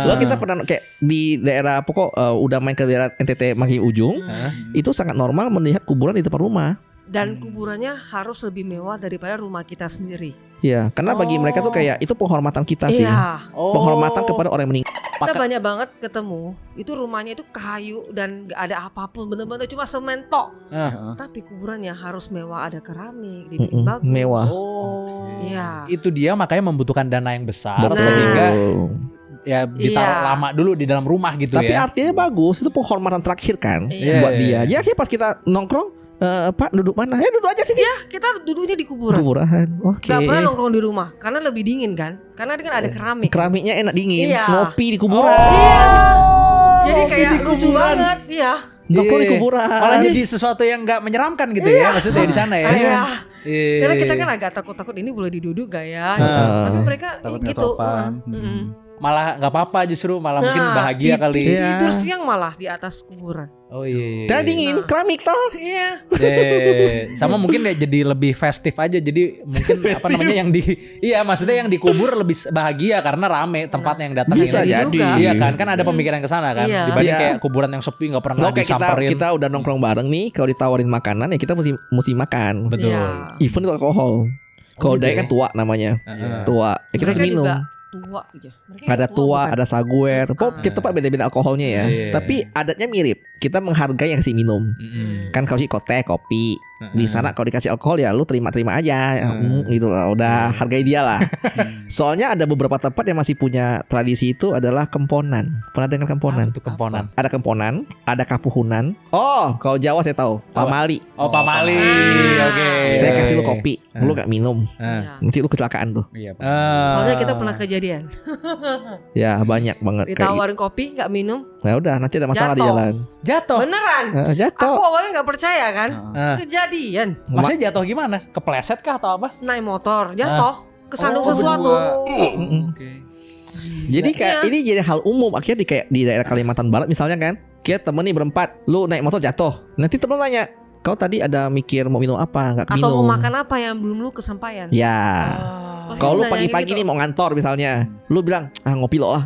[SPEAKER 3] Lo kita pernah kayak di daerah pokok udah main ke daerah NTT Maki Ujung, itu sangat normal melihat kuburan di depan rumah.
[SPEAKER 4] Dan kuburannya harus lebih mewah daripada rumah kita sendiri.
[SPEAKER 3] Iya, karena bagi mereka tuh kayak itu penghormatan kita sih.
[SPEAKER 4] Iya.
[SPEAKER 3] Penghormatan kepada orang yang meninggal.
[SPEAKER 4] Kita banyak banget ketemu. Itu rumahnya itu kayu dan gak ada apapun, bener-bener cuma semen tok. Tapi kuburannya harus mewah, ada keramik, dibikin bagus.
[SPEAKER 3] Mewah.
[SPEAKER 1] Oh.
[SPEAKER 4] Iya.
[SPEAKER 1] Itu dia makanya membutuhkan dana yang besar
[SPEAKER 3] Betul.
[SPEAKER 1] sehingga ya ditaruh
[SPEAKER 4] Iya.
[SPEAKER 1] lama dulu di dalam rumah gitu
[SPEAKER 3] Tapi
[SPEAKER 1] ya.
[SPEAKER 3] artinya bagus, itu penghormatan terakhir kan
[SPEAKER 4] Iya.
[SPEAKER 3] buat dia. Ya akhirnya pas kita nongkrong, Pak duduk mana? Duduk aja sini.
[SPEAKER 4] Ya, kita duduknya di kuburan.
[SPEAKER 3] Kuburan. Oke.
[SPEAKER 4] Gak pernah nongkrong di rumah karena lebih dingin kan. Karena kan ada keramik.
[SPEAKER 3] Keramiknya enak dingin.
[SPEAKER 4] Iya.
[SPEAKER 3] Ngopi di kuburan.
[SPEAKER 4] Iya. Jadi
[SPEAKER 1] ngopi
[SPEAKER 4] kayak
[SPEAKER 1] di
[SPEAKER 4] lucu
[SPEAKER 1] kuburan.
[SPEAKER 4] banget. Iya.
[SPEAKER 3] Nongkrong di
[SPEAKER 1] Iya.
[SPEAKER 3] kuburan.
[SPEAKER 1] Malah jadi sesuatu yang nggak menyeramkan gitu ya maksudnya di sana ya.
[SPEAKER 4] Iya.
[SPEAKER 1] Iya.
[SPEAKER 4] Karena kita kan agak takut-takut ini boleh diduduk gak ya? Tapi mereka
[SPEAKER 2] Takut nggak
[SPEAKER 4] gitu.
[SPEAKER 2] sopan.
[SPEAKER 1] Malah nggak apa-apa justru malah mungkin
[SPEAKER 4] Nah,
[SPEAKER 1] bahagia kali.
[SPEAKER 3] Iya.
[SPEAKER 4] Tidur siang malah di atas kuburan.
[SPEAKER 1] Oh iya.
[SPEAKER 3] Karena dingin, keramik toh.
[SPEAKER 4] Iya.
[SPEAKER 1] Sama mungkin ya jadi lebih festif aja. Jadi mungkin apa namanya yang maksudnya yang dikubur lebih bahagia karena rame tempatnya yang datang.
[SPEAKER 3] Bisa
[SPEAKER 1] yang-
[SPEAKER 3] jadi.
[SPEAKER 1] Iya kan ada pemikiran ke sana kan.
[SPEAKER 4] Iya.
[SPEAKER 1] Dibanding
[SPEAKER 3] Iya.
[SPEAKER 1] kayak kuburan yang sepi nggak pernah
[SPEAKER 3] Oke,
[SPEAKER 1] disamperin.
[SPEAKER 3] kita udah nongkrong bareng nih. Kalau ditawarin makanan ya kita mesti makan.
[SPEAKER 1] Betul.
[SPEAKER 4] Iya.
[SPEAKER 3] Even itu alkohol. Kalau
[SPEAKER 1] gitu
[SPEAKER 3] Dayak
[SPEAKER 1] ya?
[SPEAKER 3] kan tua namanya.
[SPEAKER 1] Heeh.
[SPEAKER 3] Tua. Ya kita harus
[SPEAKER 4] Mereka
[SPEAKER 3] minum.
[SPEAKER 4] juga tua aja. Mereka
[SPEAKER 3] Ada
[SPEAKER 4] juga
[SPEAKER 3] tua,
[SPEAKER 4] bukan?
[SPEAKER 3] ada saguer. Tiap tempat beda-beda alkoholnya ya.
[SPEAKER 1] Iya.
[SPEAKER 3] Tapi adatnya mirip. Kita menghargai yang kasih minum.
[SPEAKER 1] Mm-mm.
[SPEAKER 3] Kan kalau sih teh, kopi, Di sana kalau dikasih alkohol ya lu terima-terima aja, gitu lah. Udah hargai dia lah. Soalnya ada beberapa tempat yang masih punya tradisi itu adalah kemponan. Pernah dengar kemponan?
[SPEAKER 1] Itu kemponan.
[SPEAKER 3] Ada kemponan, ada kapuhunan. Oh, kalau Jawa saya tahu, pamali.
[SPEAKER 1] Oh, pamali. Oke.
[SPEAKER 3] Saya kasih lu kopi, lu gak minum,
[SPEAKER 4] Ya.
[SPEAKER 3] nanti lu kecelakaan tuh.
[SPEAKER 2] Iya.
[SPEAKER 4] Soalnya kita pernah kejadian.
[SPEAKER 3] Ya banyak banget kayak gitu.
[SPEAKER 4] Ditawarin kopi nggak minum,
[SPEAKER 3] Nah udah nanti ada masalah di
[SPEAKER 4] Jatuh.
[SPEAKER 3] jalan.
[SPEAKER 1] Jatuh.
[SPEAKER 4] beneran. Aku
[SPEAKER 3] Jatuh.
[SPEAKER 4] awalnya nggak percaya kan,
[SPEAKER 1] Ah.
[SPEAKER 4] kejadian.
[SPEAKER 1] Maksudnya jatuh gimana? Kepleset kah atau apa?
[SPEAKER 4] Naik motor, jatuh, kesandung
[SPEAKER 2] Oh,
[SPEAKER 4] sesuatu.
[SPEAKER 3] Mm-mm.
[SPEAKER 2] Oke.
[SPEAKER 3] Jadi kayak
[SPEAKER 4] Iya.
[SPEAKER 3] ini jadi hal umum. Akhirnya kayak di daerah Kalimantan Barat misalnya kan, kita temen nih berempat, lu naik motor jatuh. Nanti temen nanya, kau tadi ada mikir mau minum apa? Nggak
[SPEAKER 4] Atau
[SPEAKER 3] minum.
[SPEAKER 4] mau makan apa yang belum lu kesampaian.
[SPEAKER 3] Ya.
[SPEAKER 4] Pasti
[SPEAKER 3] Kalau lu
[SPEAKER 4] nanya
[SPEAKER 3] pagi-pagi
[SPEAKER 4] gitu.
[SPEAKER 3] nih mau ngantor misalnya, lu bilang ngopi lo lah.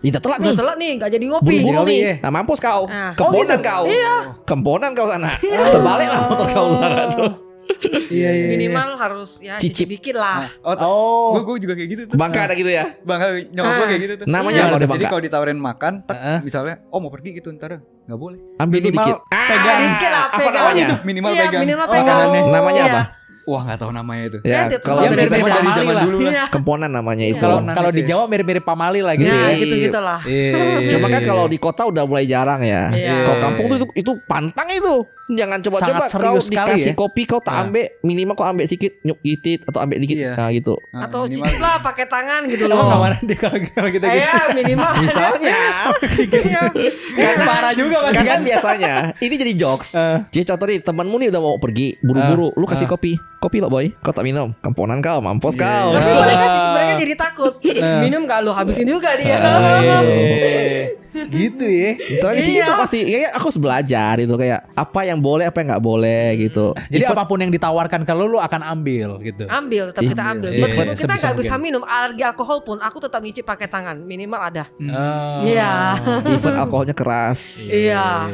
[SPEAKER 3] Kita telat
[SPEAKER 4] Udah
[SPEAKER 3] nih.
[SPEAKER 4] telat nih, nggak jadi ngopi.
[SPEAKER 3] Buru-buru
[SPEAKER 1] Ngopi,
[SPEAKER 3] nih.
[SPEAKER 1] ya.
[SPEAKER 3] Nah mampus kau.
[SPEAKER 4] Ah.
[SPEAKER 3] Kemponan
[SPEAKER 1] Oh, gitu?
[SPEAKER 3] kau.
[SPEAKER 4] Iya.
[SPEAKER 3] Kemponan kau sana. Terbalik lah motor kau sana tuh.
[SPEAKER 1] Iya.
[SPEAKER 4] Minimal harus ya
[SPEAKER 3] Cicip.
[SPEAKER 4] cicip dikit lah.
[SPEAKER 1] Oh.
[SPEAKER 2] Gue juga kayak gitu tuh.
[SPEAKER 3] Bangka ada gitu ya.
[SPEAKER 2] Bangka nyokap gue kayak gitu tuh.
[SPEAKER 3] Namanya
[SPEAKER 2] Iya,
[SPEAKER 3] apa deh,
[SPEAKER 2] jadi
[SPEAKER 3] Bangka?
[SPEAKER 2] kalau ditawarin makan,
[SPEAKER 1] Heeh.
[SPEAKER 2] misalnya, mau pergi gitu ntar nggak boleh.
[SPEAKER 3] Ambil dulu
[SPEAKER 2] Minimal
[SPEAKER 3] dikit.
[SPEAKER 2] pegang.
[SPEAKER 4] Dikit lah,
[SPEAKER 3] Apa
[SPEAKER 4] pegang.
[SPEAKER 3] namanya?
[SPEAKER 2] Minimal
[SPEAKER 4] Iya,
[SPEAKER 2] pegang.
[SPEAKER 4] minimal
[SPEAKER 2] Oh.
[SPEAKER 4] pegang.
[SPEAKER 2] Pegangannya.
[SPEAKER 3] Namanya
[SPEAKER 4] Iya.
[SPEAKER 3] apa?
[SPEAKER 2] Wah nggak tahu namanya itu.
[SPEAKER 3] Ya,
[SPEAKER 4] Ya,
[SPEAKER 3] kalau
[SPEAKER 4] ya,
[SPEAKER 3] ada
[SPEAKER 1] mirip-mirip
[SPEAKER 3] kita
[SPEAKER 1] Pamali
[SPEAKER 2] zaman
[SPEAKER 1] lah.
[SPEAKER 2] dulu lah.
[SPEAKER 4] Iya.
[SPEAKER 3] Kemponan namanya itu.
[SPEAKER 1] Kalau
[SPEAKER 2] Kemponan
[SPEAKER 1] kalau
[SPEAKER 2] itu
[SPEAKER 1] di
[SPEAKER 2] ya.
[SPEAKER 1] Jawa mirip-mirip pamali lah gitu
[SPEAKER 4] Ya,
[SPEAKER 1] ya.
[SPEAKER 4] gitu-gitu lah.
[SPEAKER 1] Iya.
[SPEAKER 3] Cuma kan kalau di kota udah mulai jarang ya.
[SPEAKER 4] Iya.
[SPEAKER 3] Kalau kampung tuh itu pantang itu. Jangan coba-coba
[SPEAKER 1] Sangat
[SPEAKER 3] kau
[SPEAKER 1] serius sekali
[SPEAKER 3] dikasih
[SPEAKER 1] ya.
[SPEAKER 3] kopi kau tak
[SPEAKER 1] Nah.
[SPEAKER 3] ambil, minimal kau ambil sedikit, nyuk gitit atau ambil dikit.
[SPEAKER 2] Iya.
[SPEAKER 3] Nah gitu.
[SPEAKER 2] Nah,
[SPEAKER 4] Atau
[SPEAKER 2] minimal
[SPEAKER 4] cicip lah pakai tangan gitu
[SPEAKER 1] Emang
[SPEAKER 4] loh.
[SPEAKER 1] nggak marah deh kalau kita gitu.
[SPEAKER 4] Iya, minimal.
[SPEAKER 3] Misalnya
[SPEAKER 4] Iya.
[SPEAKER 1] Kan parah juga Mas
[SPEAKER 3] kan,
[SPEAKER 1] kan.
[SPEAKER 3] biasanya ini jadi jokes.
[SPEAKER 1] Eh.
[SPEAKER 3] Jadi contoh nih temanmu nih udah mau pergi buru-buru, lu kasih kopi lo boy, kau tak minum, kemponan kau, mampus kau.
[SPEAKER 4] Tapi mereka jadi takut. Minum gak lu habisin juga dia.
[SPEAKER 1] Gitu ya.
[SPEAKER 3] Tradisi
[SPEAKER 4] Iya.
[SPEAKER 3] itu pasti kayak aku harus belajar itu kayak apa yang boleh apa yang nggak boleh gitu.
[SPEAKER 1] Jadi
[SPEAKER 3] Even-
[SPEAKER 1] apapun yang ditawarkan ke lu akan ambil gitu.
[SPEAKER 4] Ambil, tetap kita ambil.
[SPEAKER 1] Iya,
[SPEAKER 4] Meskipun
[SPEAKER 1] iya,
[SPEAKER 4] kita
[SPEAKER 1] sebisa
[SPEAKER 4] nggak bisa
[SPEAKER 1] mungkin.
[SPEAKER 4] minum alergi alkohol pun, aku tetap nyicip pakai tangan. Minimal ada.
[SPEAKER 1] Oh.
[SPEAKER 4] Iya.
[SPEAKER 3] even alkoholnya keras.
[SPEAKER 4] Iya.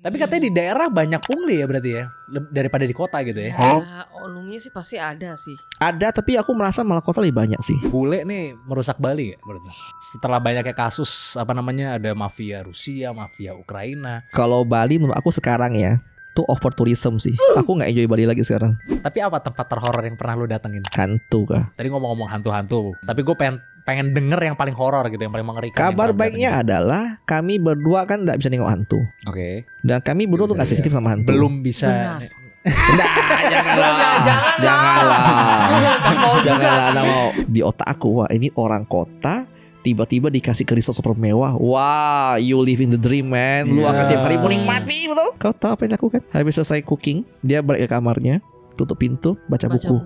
[SPEAKER 1] Tapi katanya di daerah banyak pungli ya berarti ya daripada di kota gitu ya.
[SPEAKER 4] Ya, umumnya sih pasti ada sih.
[SPEAKER 3] Ada tapi aku merasa malah kota lebih banyak sih.
[SPEAKER 1] Bule nih merusak Bali ya menurut lu? Setelah banyaknya kasus apa namanya ada mafia Rusia, mafia Ukraina.
[SPEAKER 3] Kalau Bali menurut aku sekarang ya tuh over tourism sih. Aku nggak enjoy Bali lagi sekarang.
[SPEAKER 1] Tapi apa tempat terhoror yang pernah lu datengin?
[SPEAKER 3] Hantu kah?
[SPEAKER 1] Tadi ngomong-ngomong hantu-hantu. Tapi gue pengen denger yang paling horor gitu, yang paling mengerikan. yang
[SPEAKER 3] Kabar
[SPEAKER 1] pernah
[SPEAKER 3] baiknya
[SPEAKER 1] datengin.
[SPEAKER 3] adalah kami berdua kan nggak bisa nengok hantu.
[SPEAKER 2] Oke.
[SPEAKER 3] Dan kami berdua tuh nggak sensitif sama hantu.
[SPEAKER 1] belum bisa.
[SPEAKER 4] Benar.
[SPEAKER 3] Nah, janganlah.
[SPEAKER 4] Janganlah.
[SPEAKER 3] Janganlah. Nggak mau. Di otak aku, wah ini orang kota tiba-tiba dikasih ke resort super mewah. Wah, you live in the dream man. Lu
[SPEAKER 1] Iya.
[SPEAKER 3] akan tiap hari menikmati, betul? Kau tahu apa yang dilakukan? Habis selesai cooking, dia balik ke kamarnya, tutup pintu, baca buku.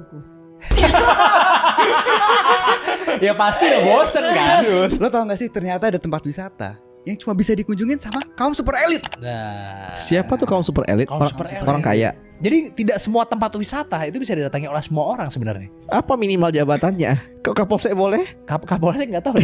[SPEAKER 1] Ya pasti udah bosen kan.
[SPEAKER 2] Lo tau gak sih ternyata ada tempat wisata yang cuma bisa dikunjungin sama kaum super elit.
[SPEAKER 1] Nah,
[SPEAKER 3] Siapa tuh kaum super elit?
[SPEAKER 1] Kaum
[SPEAKER 3] Orang,
[SPEAKER 1] super elit.
[SPEAKER 3] orang kaya.
[SPEAKER 1] Jadi tidak semua tempat wisata itu bisa didatangi oleh semua orang sebenarnya.
[SPEAKER 3] Apa minimal jabatannya? Kau kapolsek boleh?
[SPEAKER 1] Kapolsek nggak tahu.